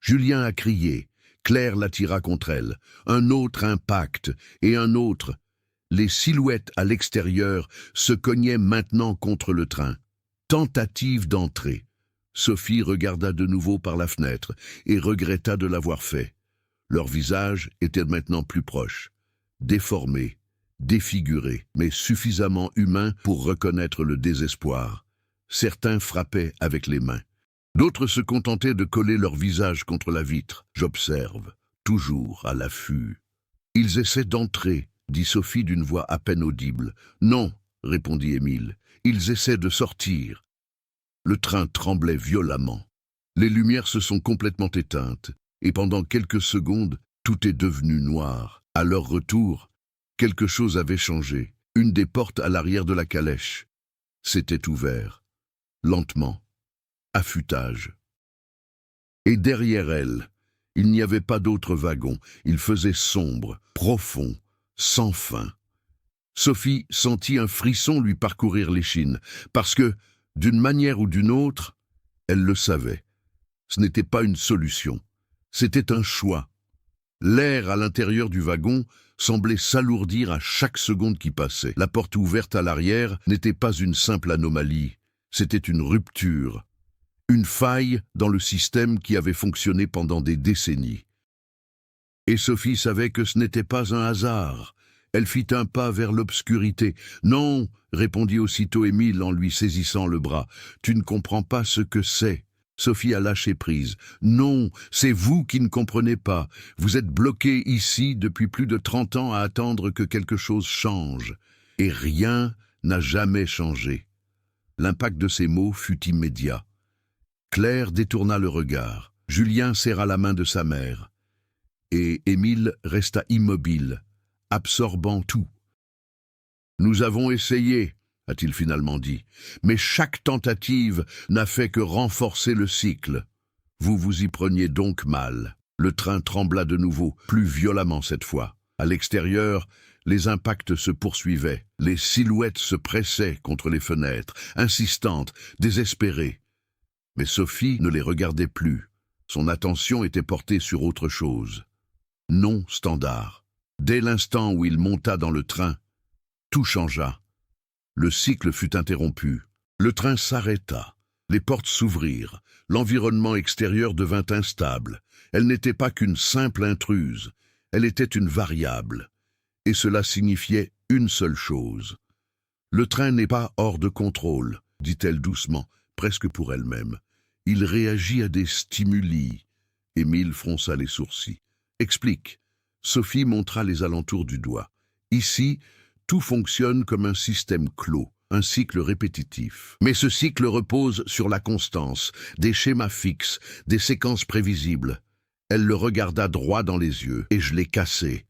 Julien a crié. Claire l'attira contre elle. Un autre impact, et un autre. Les silhouettes à l'extérieur se cognaient maintenant contre le train. Tentative d'entrer. Sophie regarda de nouveau par la fenêtre et regretta de l'avoir fait. Leurs visages étaient maintenant plus proches, déformés, défigurés, mais suffisamment humains pour reconnaître le désespoir. Certains frappaient avec les mains. D'autres se contentaient de coller leur visage contre la vitre. J'observe, toujours à l'affût. Ils essaient d'entrer, dit Sophie d'une voix à peine audible. Non, répondit Émile, ils essaient de sortir. Le train tremblait violemment. Les lumières se sont complètement éteintes, et pendant quelques secondes, tout est devenu noir. À leur retour, quelque chose avait changé. Une des portes à l'arrière de la calèche s'était ouverte, lentement, affûtage. Et derrière elle, il n'y avait pas d'autre wagon. Il faisait sombre, profond, sans fin. Sophie sentit un frisson lui parcourir l'échine, parce que, d'une manière ou d'une autre, elle le savait. Ce n'était pas une solution, c'était un choix. L'air à l'intérieur du wagon semblait s'alourdir à chaque seconde qui passait. La porte ouverte à l'arrière n'était pas une simple anomalie, c'était une rupture, une faille dans le système qui avait fonctionné pendant des décennies. Et Sophie savait que ce n'était pas un hasard. Elle fit un pas vers l'obscurité. « Non !» répondit aussitôt Émile en lui saisissant le bras. « Tu ne comprends pas ce que c'est. » Sophie a lâché prise. « Non, c'est vous qui ne comprenez pas. Vous êtes bloqué ici depuis plus de 30 ans à attendre que quelque chose change. Et rien n'a jamais changé. » L'impact de ces mots fut immédiat. Claire détourna le regard. Julien serra la main de sa mère. Et Émile resta immobile, absorbant tout. « Nous avons essayé, » a-t-il finalement dit, « mais chaque tentative n'a fait que renforcer le cycle. Vous vous y preniez donc mal. » Le train trembla de nouveau, plus violemment cette fois. À l'extérieur, les impacts se poursuivaient. Les silhouettes se pressaient contre les fenêtres, insistantes, désespérées. Mais Sophie ne les regardait plus. Son attention était portée sur autre chose. Non standard. Dès l'instant où il monta dans le train, tout changea. Le cycle fut interrompu. Le train s'arrêta. Les portes s'ouvrirent. L'environnement extérieur devint instable. Elle n'était pas qu'une simple intruse. Elle était une variable. Et cela signifiait une seule chose. « Le train n'est pas hors de contrôle, » dit-elle doucement, presque pour elle-même. « Il réagit à des stimuli. » Émile fronça les sourcils. « Explique. » Sophie montra les alentours du doigt. « Ici, tout fonctionne comme un système clos, un cycle répétitif. Mais ce cycle repose sur la constance, des schémas fixes, des séquences prévisibles. » Elle le regarda droit dans les yeux, et je l'ai cassé.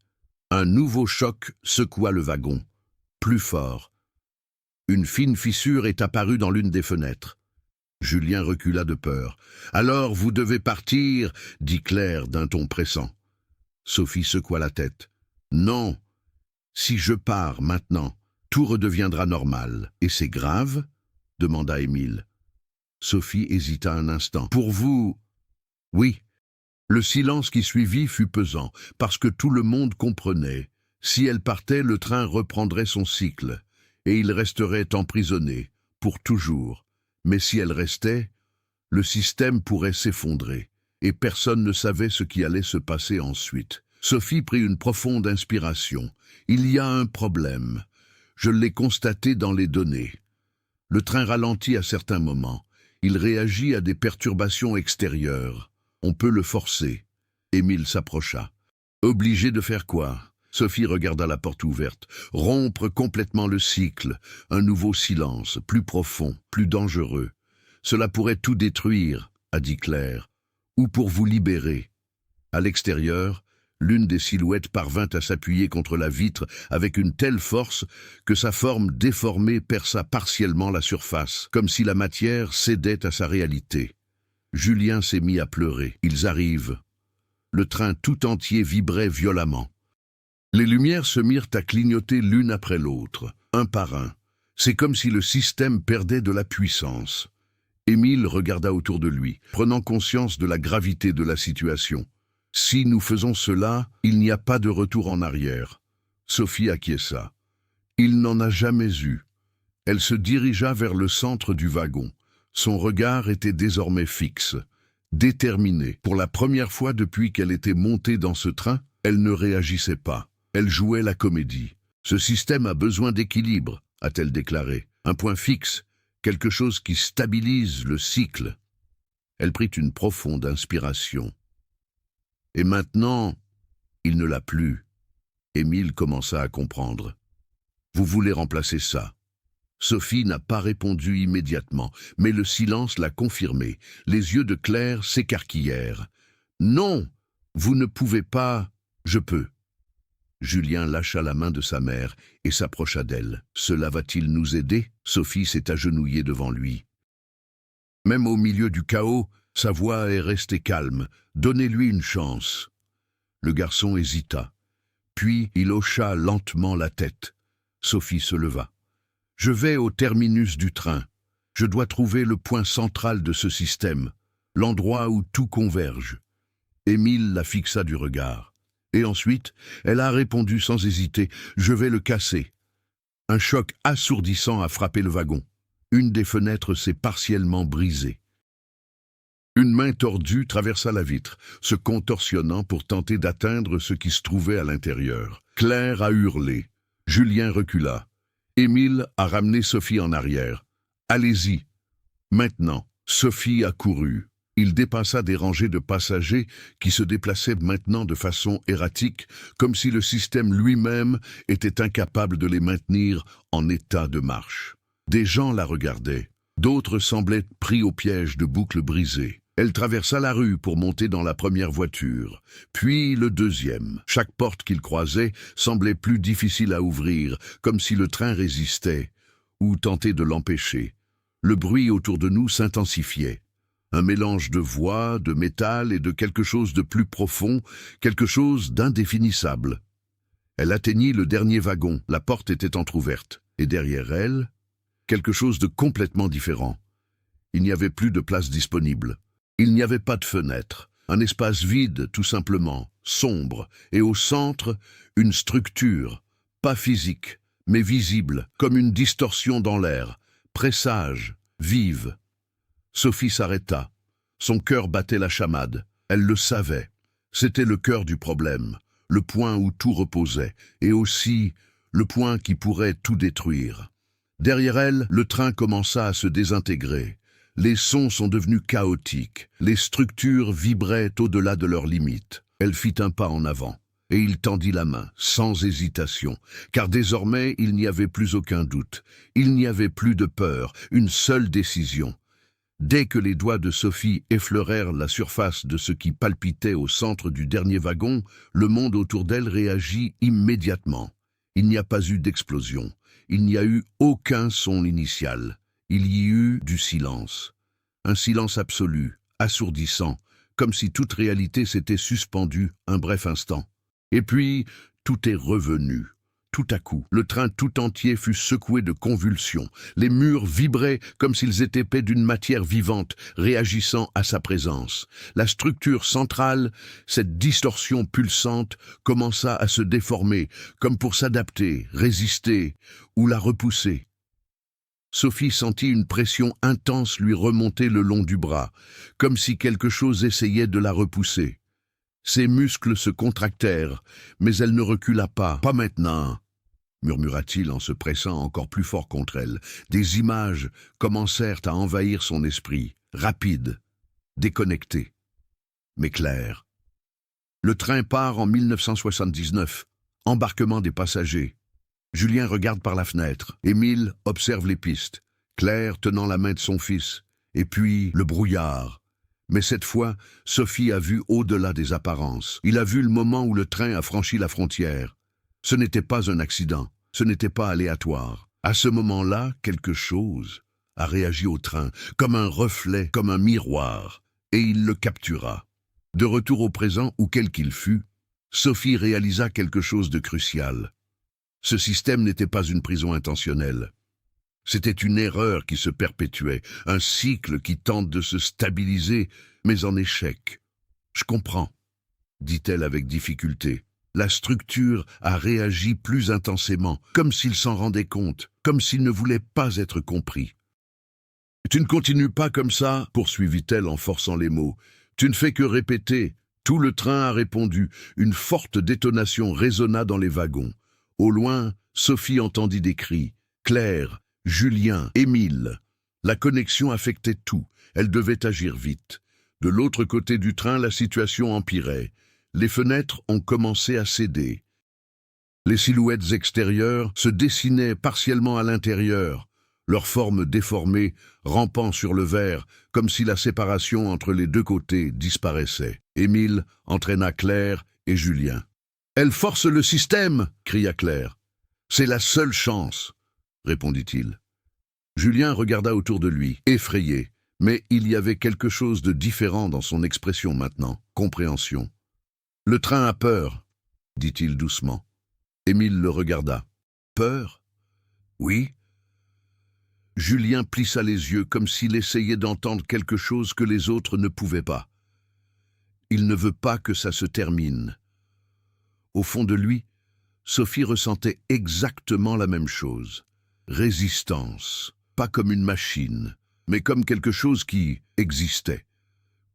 Un nouveau choc secoua le wagon, plus fort. Une fine fissure est apparue dans l'une des fenêtres. Julien recula de peur. « Alors vous devez partir » dit Claire d'un ton pressant. Sophie secoua la tête. « Non, si je pars maintenant, tout redeviendra normal. »« Et c'est grave ?» demanda Émile. Sophie hésita un instant. « Pour vous, oui. » Le silence qui suivit fut pesant, parce que tout le monde comprenait. Si elle partait, le train reprendrait son cycle, et il resterait emprisonné, pour toujours. Mais si elle restait, le système pourrait s'effondrer, et personne ne savait ce qui allait se passer ensuite. Sophie prit une profonde inspiration. Il y a un problème. Je l'ai constaté dans les données. Le train ralentit à certains moments. Il réagit à des perturbations extérieures. On peut le forcer. Émile s'approcha. Obligé de faire quoi? Sophie regarda la porte ouverte. Rompre complètement le cycle. Un nouveau silence, plus profond, plus dangereux. Cela pourrait tout détruire, a dit Claire, ou pour vous libérer. À l'extérieur, l'une des silhouettes parvint à s'appuyer contre la vitre avec une telle force que sa forme déformée perça partiellement la surface, comme si la matière cédait à sa réalité. Julien s'est mis à pleurer. Ils arrivent. Le train tout entier vibrait violemment. Les lumières se mirent à clignoter l'une après l'autre, un par un. C'est comme si le système perdait de la puissance. Émile regarda autour de lui, prenant conscience de la gravité de la situation. Si nous faisons cela, il n'y a pas de retour en arrière. Sophie acquiesça. Il n'en a jamais eu. Elle se dirigea vers le centre du wagon. Son regard était désormais fixe, déterminé. Pour la première fois depuis qu'elle était montée dans ce train, elle ne réagissait pas. Elle jouait la comédie. Ce système a besoin d'équilibre, a-t-elle déclaré. Un point fixe, quelque chose qui stabilise le cycle. Elle prit une profonde inspiration. Et maintenant, il ne l'a plus. Émile commença à comprendre. Vous voulez remplacer ça? Sophie n'a pas répondu immédiatement, mais le silence l'a confirmé. Les yeux de Claire s'écarquillèrent. Non, vous ne pouvez pas, je peux. Julien lâcha la main de sa mère et s'approcha d'elle. Cela va-t-il nous aider? Sophie s'est agenouillée devant lui. Même au milieu du chaos, sa voix est restée calme. Donnez-lui une chance. Le garçon hésita. Puis il hocha lentement la tête. Sophie se leva. Je vais au terminus du train. Je dois trouver le point central de ce système, l'endroit où tout converge. Émile la fixa du regard. Et ensuite, elle a répondu sans hésiter, « Je vais le casser ». Un choc assourdissant a frappé le wagon. Une des fenêtres s'est partiellement brisée. Une main tordue traversa la vitre, se contorsionnant pour tenter d'atteindre ce qui se trouvait à l'intérieur. Claire a hurlé. Julien recula. Émile a ramené Sophie en arrière. « Allez-y !» Maintenant, Sophie a couru. Il dépassa des rangées de passagers qui se déplaçaient maintenant de façon erratique, comme si le système lui-même était incapable de les maintenir en état de marche. Des gens la regardaient. D'autres semblaient pris au piège de boucles brisées. Elle traversa la rue pour monter dans la première voiture, puis le deuxième. Chaque porte qu'il croisait semblait plus difficile à ouvrir, comme si le train résistait, ou tentait de l'empêcher. Le bruit autour de nous s'intensifiait. Un mélange de voix, de métal et de quelque chose de plus profond, quelque chose d'indéfinissable. Elle atteignit le dernier wagon, la porte était entr'ouverte, et derrière elle, quelque chose de complètement différent. Il n'y avait plus de place disponible. Il n'y avait pas de fenêtre, un espace vide tout simplement, sombre, et au centre, une structure, pas physique, mais visible, comme une distorsion dans l'air, présage, vive. Sophie s'arrêta. Son cœur battait la chamade. Elle le savait. C'était le cœur du problème, le point où tout reposait, et aussi le point qui pourrait tout détruire. Derrière elle, le train commença à se désintégrer. Les sons sont devenus chaotiques. Les structures vibraient au-delà de leurs limites. Elle fit un pas en avant, et il tendit la main, sans hésitation, car désormais il n'y avait plus aucun doute. Il n'y avait plus de peur, une seule décision. Dès que les doigts de Sophie effleurèrent la surface de ce qui palpitait au centre du dernier wagon, le monde autour d'elle réagit immédiatement. Il n'y a pas eu d'explosion. Il n'y a eu aucun son initial. Il y eut du silence. Un silence absolu, assourdissant, comme si toute réalité s'était suspendue un bref instant. Et puis, tout est revenu. Tout à coup, le train tout entier fut secoué de convulsions. Les murs vibraient comme s'ils étaient faits d'une matière vivante, réagissant à sa présence. La structure centrale, cette distorsion pulsante, commença à se déformer, comme pour s'adapter, résister ou la repousser. Sophie sentit une pression intense lui remonter le long du bras, comme si quelque chose essayait de la repousser. Ses muscles se contractèrent, mais elle ne recula pas. « Pas maintenant !» murmura-t-il en se pressant encore plus fort contre elle. Des images commencèrent à envahir son esprit, rapides, déconnectées, mais claires. Le train part en 1979. Embarquement des passagers. Julien regarde par la fenêtre. Émile observe les pistes. Claire tenant la main de son fils. Et puis, le brouillard. Mais cette fois, Sophie a vu au-delà des apparences. Il a vu le moment où le train a franchi la frontière. Ce n'était pas un accident, ce n'était pas aléatoire. À ce moment-là, quelque chose a réagi au train, comme un reflet, comme un miroir, et il le captura. De retour au présent, où quel qu'il fût, Sophie réalisa quelque chose de crucial. Ce système n'était pas une prison intentionnelle. C'était une erreur qui se perpétuait, un cycle qui tente de se stabiliser, mais en échec. « Je comprends », dit-elle avec difficulté. La structure a réagi plus intensément, comme s'il s'en rendait compte, comme s'il ne voulait pas être compris. « Tu ne continues pas comme ça, poursuivit-elle en forçant les mots. Tu ne fais que répéter. » Tout le train a répondu. Une forte détonation résonna dans les wagons. Au loin, Sophie entendit des cris. Claire, Julien, Émile. La connexion affectait tout. Elle devait agir vite. De l'autre côté du train, la situation empirait. Les fenêtres ont commencé à céder. Les silhouettes extérieures se dessinaient partiellement à l'intérieur, leurs formes déformées, rampant sur le verre, comme si la séparation entre les deux côtés disparaissait. Émile entraîna Claire et Julien. « Elle force le système !» cria Claire. « C'est la seule chance !» répondit-il. Julien regarda autour de lui, effrayé, mais il y avait quelque chose de différent dans son expression maintenant, compréhension. « Le train a peur !» dit-il doucement. Émile le regarda. « Peur ? Oui ?» Julien plissa les yeux comme s'il essayait d'entendre quelque chose que les autres ne pouvaient pas. Il ne veut pas que ça se termine. Au fond de lui, Sophie ressentait exactement la même chose. Résistance, pas comme une machine, mais comme quelque chose qui existait,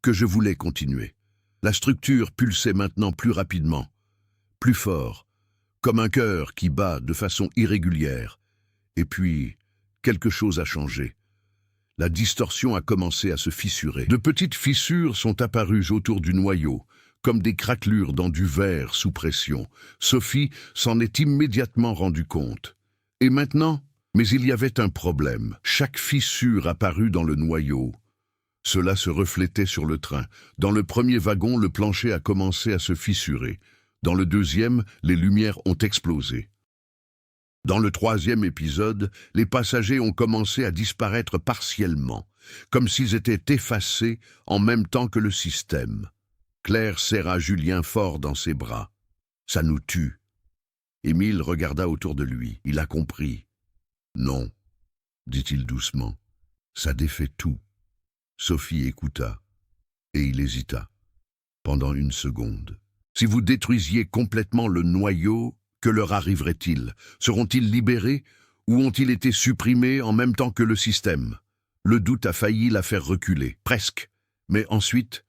que je voulais continuer. La structure pulsait maintenant plus rapidement, plus fort, comme un cœur qui bat de façon irrégulière. Et puis, quelque chose a changé. La distorsion a commencé à se fissurer. De petites fissures sont apparues autour du noyau, comme des craquelures dans du verre sous pression. Sophie s'en est immédiatement rendue compte. Et maintenant, mais il y avait un problème. Chaque fissure apparue dans le noyau. Cela se reflétait sur le train. Dans le premier wagon, le plancher a commencé à se fissurer. Dans le deuxième, les lumières ont explosé. Dans le troisième épisode, les passagers ont commencé à disparaître partiellement, comme s'ils étaient effacés en même temps que le système. Claire serra Julien fort dans ses bras. « Ça nous tue. » Émile regarda autour de lui. Il a compris. « Non, » dit-il doucement. « Ça défait tout. » Sophie écouta, et il hésita, pendant une seconde. « Si vous détruisiez complètement le noyau, que leur arriverait-il? Seront-ils libérés ou ont-ils été supprimés en même temps que le système? » Le doute a failli la faire reculer, presque. Mais ensuite,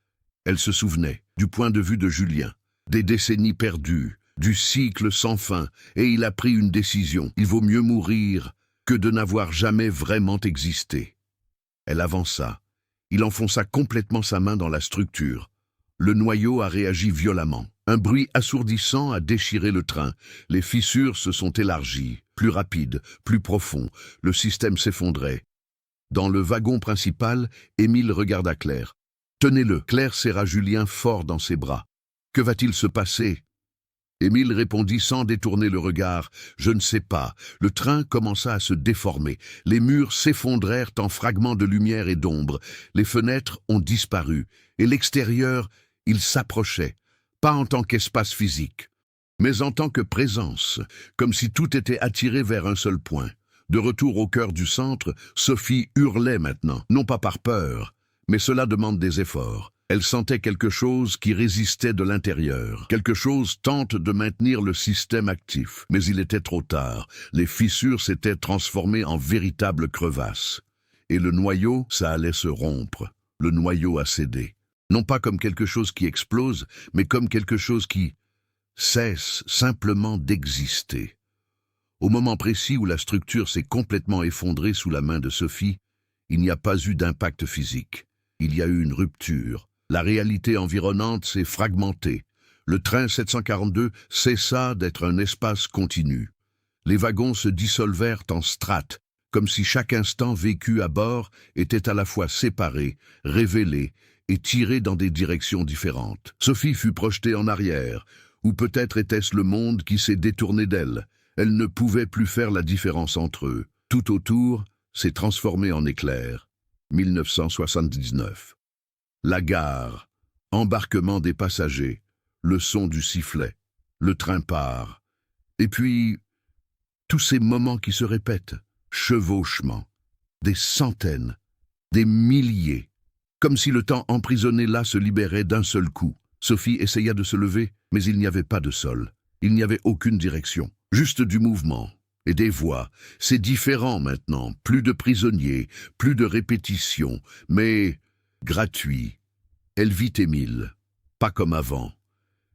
elle se souvenait, du point de vue de Julien, des décennies perdues, du cycle sans fin, et il a pris une décision. Il vaut mieux mourir que de n'avoir jamais vraiment existé. Elle avança. Il enfonça complètement sa main dans la structure. Le noyau a réagi violemment. Un bruit assourdissant a déchiré le train. Les fissures se sont élargies, plus rapides, plus profonds. Le système s'effondrait. Dans le wagon principal, Émile regarda Claire. « Tenez-le !» Claire serra Julien fort dans ses bras. « Que va-t-il se passer ?» Émile répondit sans détourner le regard. « Je ne sais pas. » Le train commença à se déformer. Les murs s'effondrèrent en fragments de lumière et d'ombre. Les fenêtres ont disparu. Et l'extérieur, il s'approchait. Pas en tant qu'espace physique, mais en tant que présence, comme si tout était attiré vers un seul point. De retour au cœur du centre, Sophie hurlait maintenant, non pas par peur, mais cela demande des efforts. Elle sentait quelque chose qui résistait de l'intérieur. Quelque chose tente de maintenir le système actif. Mais il était trop tard. Les fissures s'étaient transformées en véritables crevasses. Et le noyau, ça allait se rompre. Le noyau a cédé. Non pas comme quelque chose qui explose, mais comme quelque chose qui cesse simplement d'exister. Au moment précis où la structure s'est complètement effondrée sous la main de Sophie, il n'y a pas eu d'impact physique. Il y a eu une rupture. La réalité environnante s'est fragmentée. Le train 742 cessa d'être un espace continu. Les wagons se dissolvèrent en strates, comme si chaque instant vécu à bord était à la fois séparé, révélé et tiré dans des directions différentes. Sophie fut projetée en arrière, ou peut-être était-ce le monde qui s'est détourné d'elle. Elle ne pouvait plus faire la différence entre eux. Tout autour s'est transformé en éclair. 1979. La gare, embarquement des passagers, le son du sifflet, le train part. Et puis, tous ces moments qui se répètent, chevauchement, des centaines, des milliers, comme si le temps emprisonné là se libérait d'un seul coup. Sophie essaya de se lever, mais il n'y avait pas de sol. Il n'y avait aucune direction, juste du mouvement et des voix. C'est différent maintenant, plus de prisonniers, plus de répétitions, mais gratuit. Elle vit Émile, pas comme avant,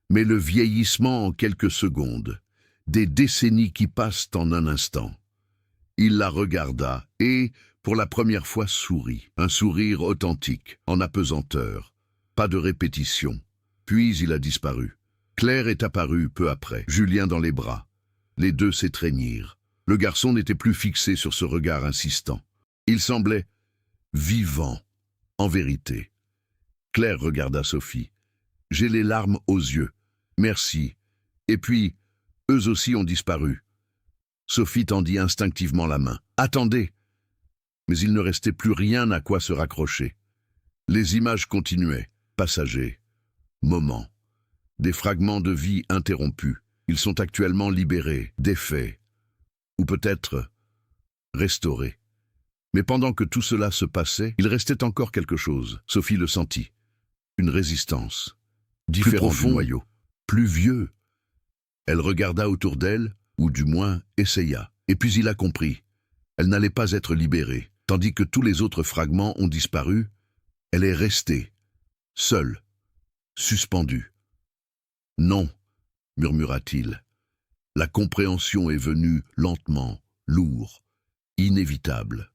mais le vieillissement en quelques secondes, des décennies qui passent en un instant. Il la regarda et, pour la première fois, sourit, un sourire authentique, en apesanteur, pas de répétition. Puis il a disparu. Claire est apparue peu après, Julien dans les bras. Les deux s'étreignirent. Le garçon n'était plus fixé sur ce regard insistant. Il semblait vivant, en vérité. Claire regarda Sophie. « J'ai les larmes aux yeux. Merci. » Et puis, eux aussi ont disparu. Sophie tendit instinctivement la main. « Attendez !» Mais il ne restait plus rien à quoi se raccrocher. Les images continuaient, passagers, moments, des fragments de vie interrompus. Ils sont actuellement libérés, défaits, ou peut-être restaurés. Mais pendant que tout cela se passait, il restait encore quelque chose. Sophie le sentit. Une résistance, différent du noyau, plus vieux. Elle regarda autour d'elle, ou du moins essaya, et puis il a compris. Elle n'allait pas être libérée. Tandis que tous les autres fragments ont disparu, elle est restée, seule, suspendue. « Non », murmura-t-il. La compréhension est venue lentement, lourd, inévitable.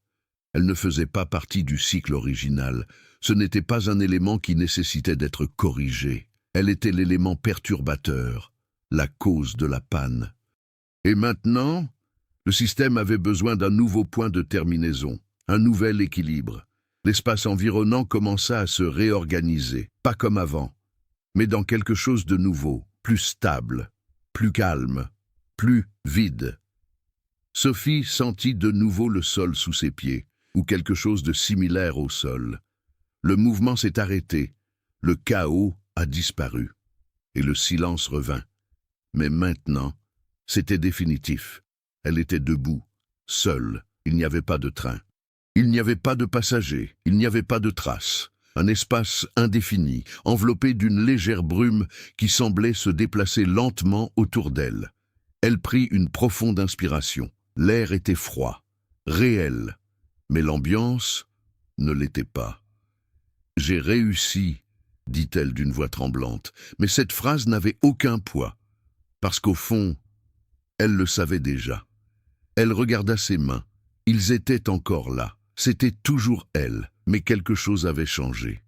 Elle ne faisait pas partie du cycle original. Ce n'était pas un élément qui nécessitait d'être corrigé. Elle était l'élément perturbateur, la cause de la panne. Et maintenant, le système avait besoin d'un nouveau point de terminaison. Un nouvel équilibre. L'espace environnant commença à se réorganiser, pas comme avant, mais dans quelque chose de nouveau, plus stable, plus calme, plus vide. Sophie sentit de nouveau le sol sous ses pieds, ou quelque chose de similaire au sol. Le mouvement s'est arrêté, le chaos a disparu, et le silence revint. Mais maintenant, c'était définitif. Elle était debout, seule, il n'y avait pas de train. Il n'y avait pas de passagers, il n'y avait pas de traces. Un espace indéfini, enveloppé d'une légère brume qui semblait se déplacer lentement autour d'elle. Elle prit une profonde inspiration. L'air était froid, réel, mais l'ambiance ne l'était pas. « J'ai réussi », dit-elle d'une voix tremblante, mais cette phrase n'avait aucun poids, parce qu'au fond, elle le savait déjà. Elle regarda ses mains, ils étaient encore là. C'était toujours elle, mais quelque chose avait changé.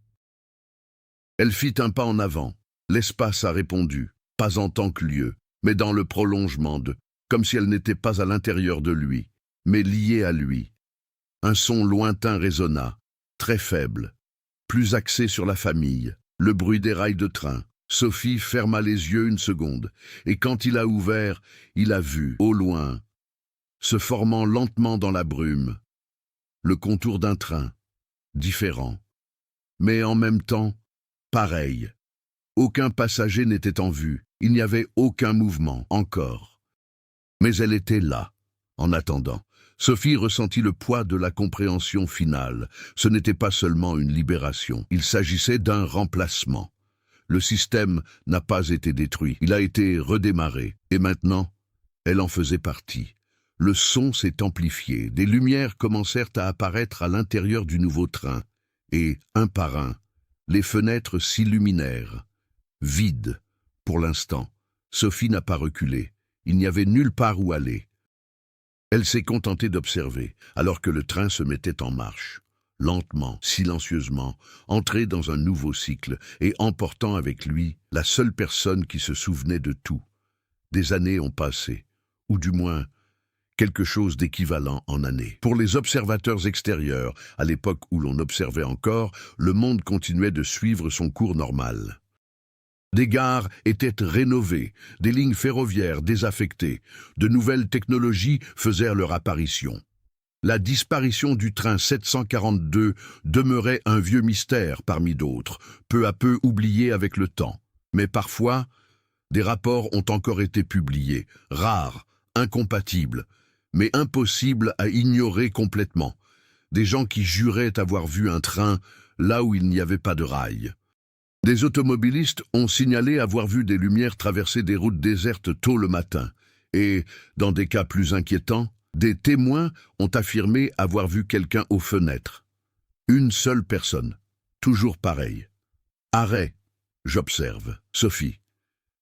Elle fit un pas en avant. L'espace a répondu, pas en tant que lieu, mais dans le prolongement de, comme si elle n'était pas à l'intérieur de lui, mais liée à lui. Un son lointain résonna, très faible, plus axé sur la famille, le bruit des rails de train. Sophie ferma les yeux une seconde, et quand il a ouvert, il a vu, au loin, se formant lentement dans la brume, le contour d'un train, différent, mais en même temps, pareil. Aucun passager n'était en vue, il n'y avait aucun mouvement, encore. Mais elle était là, en attendant. Sophie ressentit le poids de la compréhension finale. Ce n'était pas seulement une libération, il s'agissait d'un remplacement. Le système n'a pas été détruit, il a été redémarré, et maintenant, elle en faisait partie. Le son s'est amplifié, des lumières commencèrent à apparaître à l'intérieur du nouveau train, et, un par un, les fenêtres s'illuminèrent. Vide, pour l'instant. Sophie n'a pas reculé, il n'y avait nulle part où aller. Elle s'est contentée d'observer, alors que le train se mettait en marche, lentement, silencieusement, entré dans un nouveau cycle, et emportant avec lui la seule personne qui se souvenait de tout. Des années ont passé, ou du moins, quelque chose d'équivalent en années. Pour les observateurs extérieurs, à l'époque où l'on observait encore, le monde continuait de suivre son cours normal. Des gares étaient rénovées, des lignes ferroviaires désaffectées, de nouvelles technologies faisaient leur apparition. La disparition du train 742 demeurait un vieux mystère parmi d'autres, peu à peu oublié avec le temps. Mais parfois, des rapports ont encore été publiés, rares, incompatibles, mais impossibles à ignorer complètement. Des gens qui juraient avoir vu un train là où il n'y avait pas de rails. Des automobilistes ont signalé avoir vu des lumières traverser des routes désertes tôt le matin. Et, dans des cas plus inquiétants, des témoins ont affirmé avoir vu quelqu'un aux fenêtres. Une seule personne. Toujours pareil. Arrêt. J'observe. Sophie.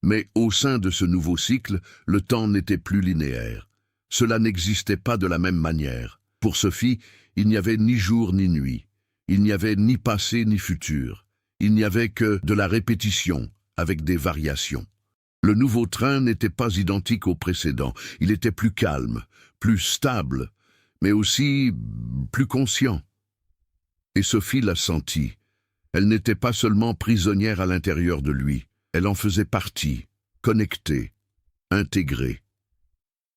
Mais au sein de ce nouveau cycle, le temps n'était plus linéaire. Cela n'existait pas de la même manière. Pour Sophie, il n'y avait ni jour ni nuit. Il n'y avait ni passé ni futur. Il n'y avait que de la répétition, avec des variations. Le nouveau train n'était pas identique au précédent. Il était plus calme, plus stable, mais aussi plus conscient. Et Sophie l'a senti. Elle n'était pas seulement prisonnière à l'intérieur de lui. Elle en faisait partie, connectée, intégrée.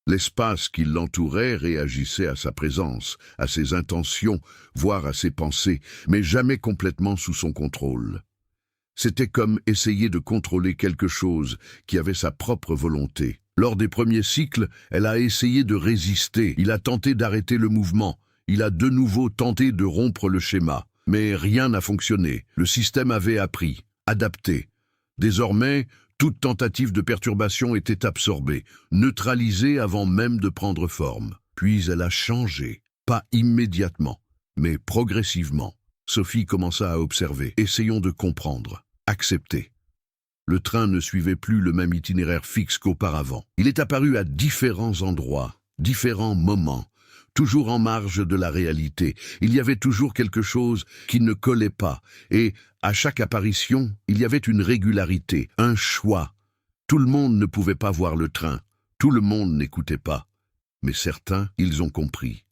L'espace qui l'entourait réagissait à sa présence, à ses intentions, voire à ses pensées, mais jamais complètement sous son contrôle. C'était comme essayer de contrôler quelque chose qui avait sa propre volonté. Lors des premiers cycles, elle a essayé de résister, il a tenté d'arrêter le mouvement, il a de nouveau tenté de rompre le schéma. Mais rien n'a fonctionné, le système avait appris, adapté. Désormais, toute tentative de perturbation était absorbée, neutralisée avant même de prendre forme. Puis elle a changé, pas immédiatement, mais progressivement. Sophie commença à observer, essayons de comprendre, accepter. Le train ne suivait plus le même itinéraire fixe qu'auparavant. Il est apparu à différents endroits, différents moments, toujours en marge de la réalité. Il y avait toujours quelque chose qui ne collait pas, et à chaque apparition, il y avait une régularité, un choix. Tout le monde ne pouvait pas voir le train, tout le monde n'écoutait pas. Mais certains, ils ont compris,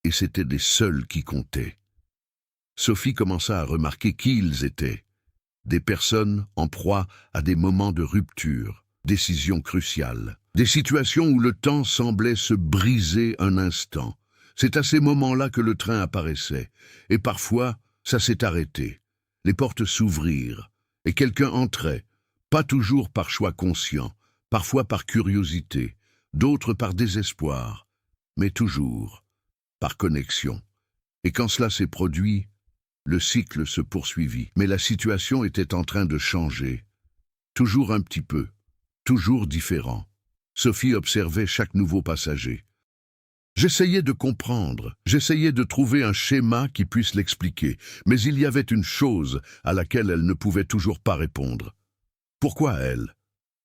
et c'étaient les seuls qui comptaient. Sophie commença à remarquer qui ils étaient. Des personnes en proie à des moments de rupture, décisions cruciales. Des situations où le temps semblait se briser un instant. C'est à ces moments-là que le train apparaissait. Et parfois, ça s'est arrêté. Les portes s'ouvrirent, et quelqu'un entrait, pas toujours par choix conscient, parfois par curiosité, d'autres par désespoir, mais toujours par connexion. Et quand cela s'est produit, le cycle se poursuivit. Mais la situation était en train de changer. Toujours un petit peu, toujours différent. Sophie observait chaque nouveau passager. J'essayais de comprendre, j'essayais de trouver un schéma qui puisse l'expliquer, mais il y avait une chose à laquelle elle ne pouvait toujours pas répondre. Pourquoi elle?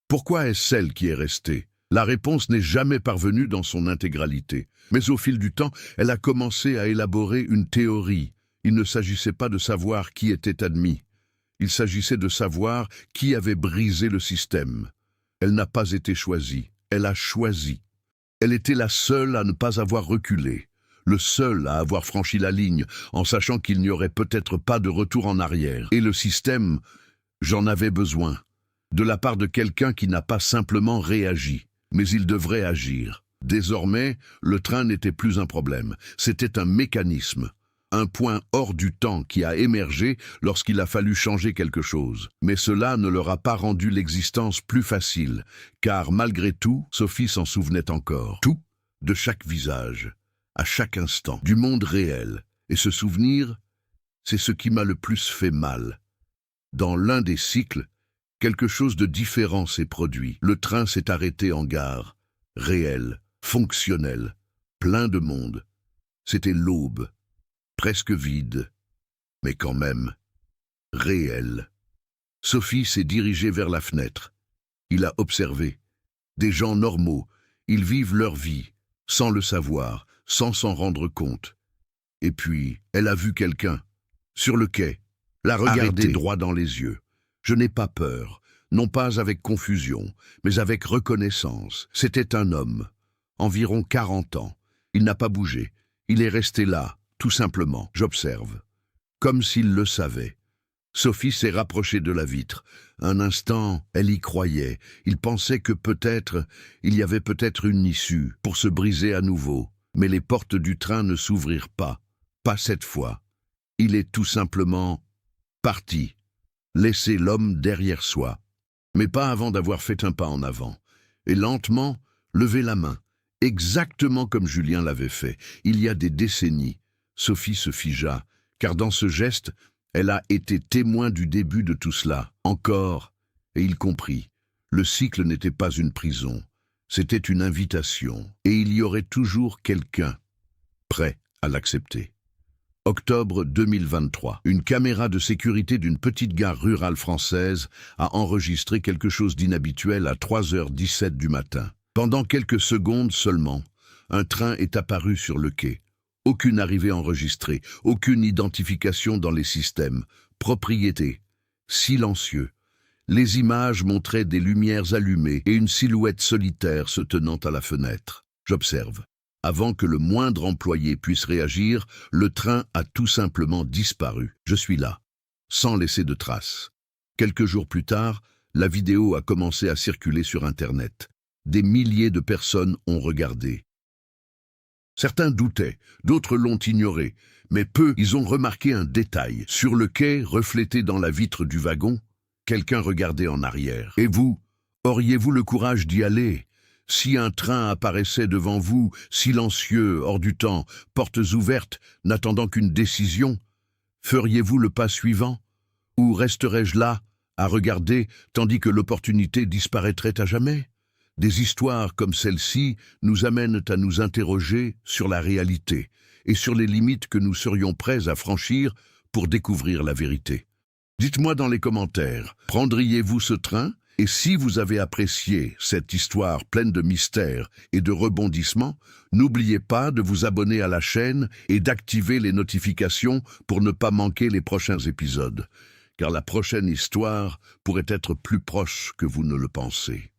Pourquoi est-ce celle qui est restée? La réponse n'est jamais parvenue dans son intégralité. Mais au fil du temps, elle a commencé à élaborer une théorie. Il ne s'agissait pas de savoir qui était admis. Il s'agissait de savoir qui avait brisé le système. Elle n'a pas été choisie, elle a choisi. Elle était la seule à ne pas avoir reculé, le seul à avoir franchi la ligne, en sachant qu'il n'y aurait peut-être pas de retour en arrière. Et le système, j'en avais besoin, de la part de quelqu'un qui n'a pas simplement réagi, mais il devrait agir. Désormais, le train n'était plus un problème, c'était un mécanisme, un point hors du temps qui a émergé lorsqu'il a fallu changer quelque chose. Mais cela ne leur a pas rendu l'existence plus facile, car malgré tout, Sophie s'en souvenait encore. Tout, de chaque visage, à chaque instant, du monde réel. Et ce souvenir, c'est ce qui m'a le plus fait mal. Dans l'un des cycles, quelque chose de différent s'est produit. Le train s'est arrêté en gare, réel, fonctionnel, plein de monde. C'était l'aube. Presque vide, mais quand même, réel. Sophie s'est dirigée vers la fenêtre. Il a observé. Des gens normaux, ils vivent leur vie, sans le savoir, sans s'en rendre compte. Et puis, elle a vu quelqu'un, sur le quai, l'a regardé droit dans les yeux. Je n'ai pas peur, non pas avec confusion, mais avec reconnaissance. C'était un homme, environ 40 ans. Il n'a pas bougé. Il est resté là, tout simplement. J'observe. Comme s'il le savait. Sophie s'est rapprochée de la vitre. Un instant, elle y croyait. Il pensait que il y avait peut-être une issue pour se briser à nouveau. Mais les portes du train ne s'ouvrirent pas. Pas cette fois. Il est tout simplement parti. Laisser l'homme derrière soi. Mais pas avant d'avoir fait un pas en avant. Et lentement, lever la main. Exactement comme Julien l'avait fait, il y a des décennies. Sophie se figea, car dans ce geste, elle a été témoin du début de tout cela, encore, et il comprit. Le cycle n'était pas une prison, c'était une invitation, et il y aurait toujours quelqu'un prêt à l'accepter. Octobre 2023. Une caméra de sécurité d'une petite gare rurale française a enregistré quelque chose d'inhabituel à 3h17 du matin. Pendant quelques secondes seulement, un train est apparu sur le quai. Aucune arrivée enregistrée, aucune identification dans les systèmes. Propriété. Silencieux. Les images montraient des lumières allumées et une silhouette solitaire se tenant à la fenêtre. J'observe. Avant que le moindre employé puisse réagir, le train a tout simplement disparu. Je suis là, sans laisser de traces. Quelques jours plus tard, la vidéo a commencé à circuler sur Internet. Des milliers de personnes ont regardé. Certains doutaient, d'autres l'ont ignoré, mais peu, ils ont remarqué un détail. Sur le quai, reflété dans la vitre du wagon, quelqu'un regardait en arrière. Et vous, auriez-vous le courage d'y aller ? Si un train apparaissait devant vous, silencieux, hors du temps, portes ouvertes, n'attendant qu'une décision, feriez-vous le pas suivant ? Ou resterais-je là, à regarder, tandis que l'opportunité disparaîtrait à jamais ? Des histoires comme celle-ci nous amènent à nous interroger sur la réalité et sur les limites que nous serions prêts à franchir pour découvrir la vérité. Dites-moi dans les commentaires, prendriez-vous ce train ? Et si vous avez apprécié cette histoire pleine de mystères et de rebondissements, n'oubliez pas de vous abonner à la chaîne et d'activer les notifications pour ne pas manquer les prochains épisodes, car la prochaine histoire pourrait être plus proche que vous ne le pensez.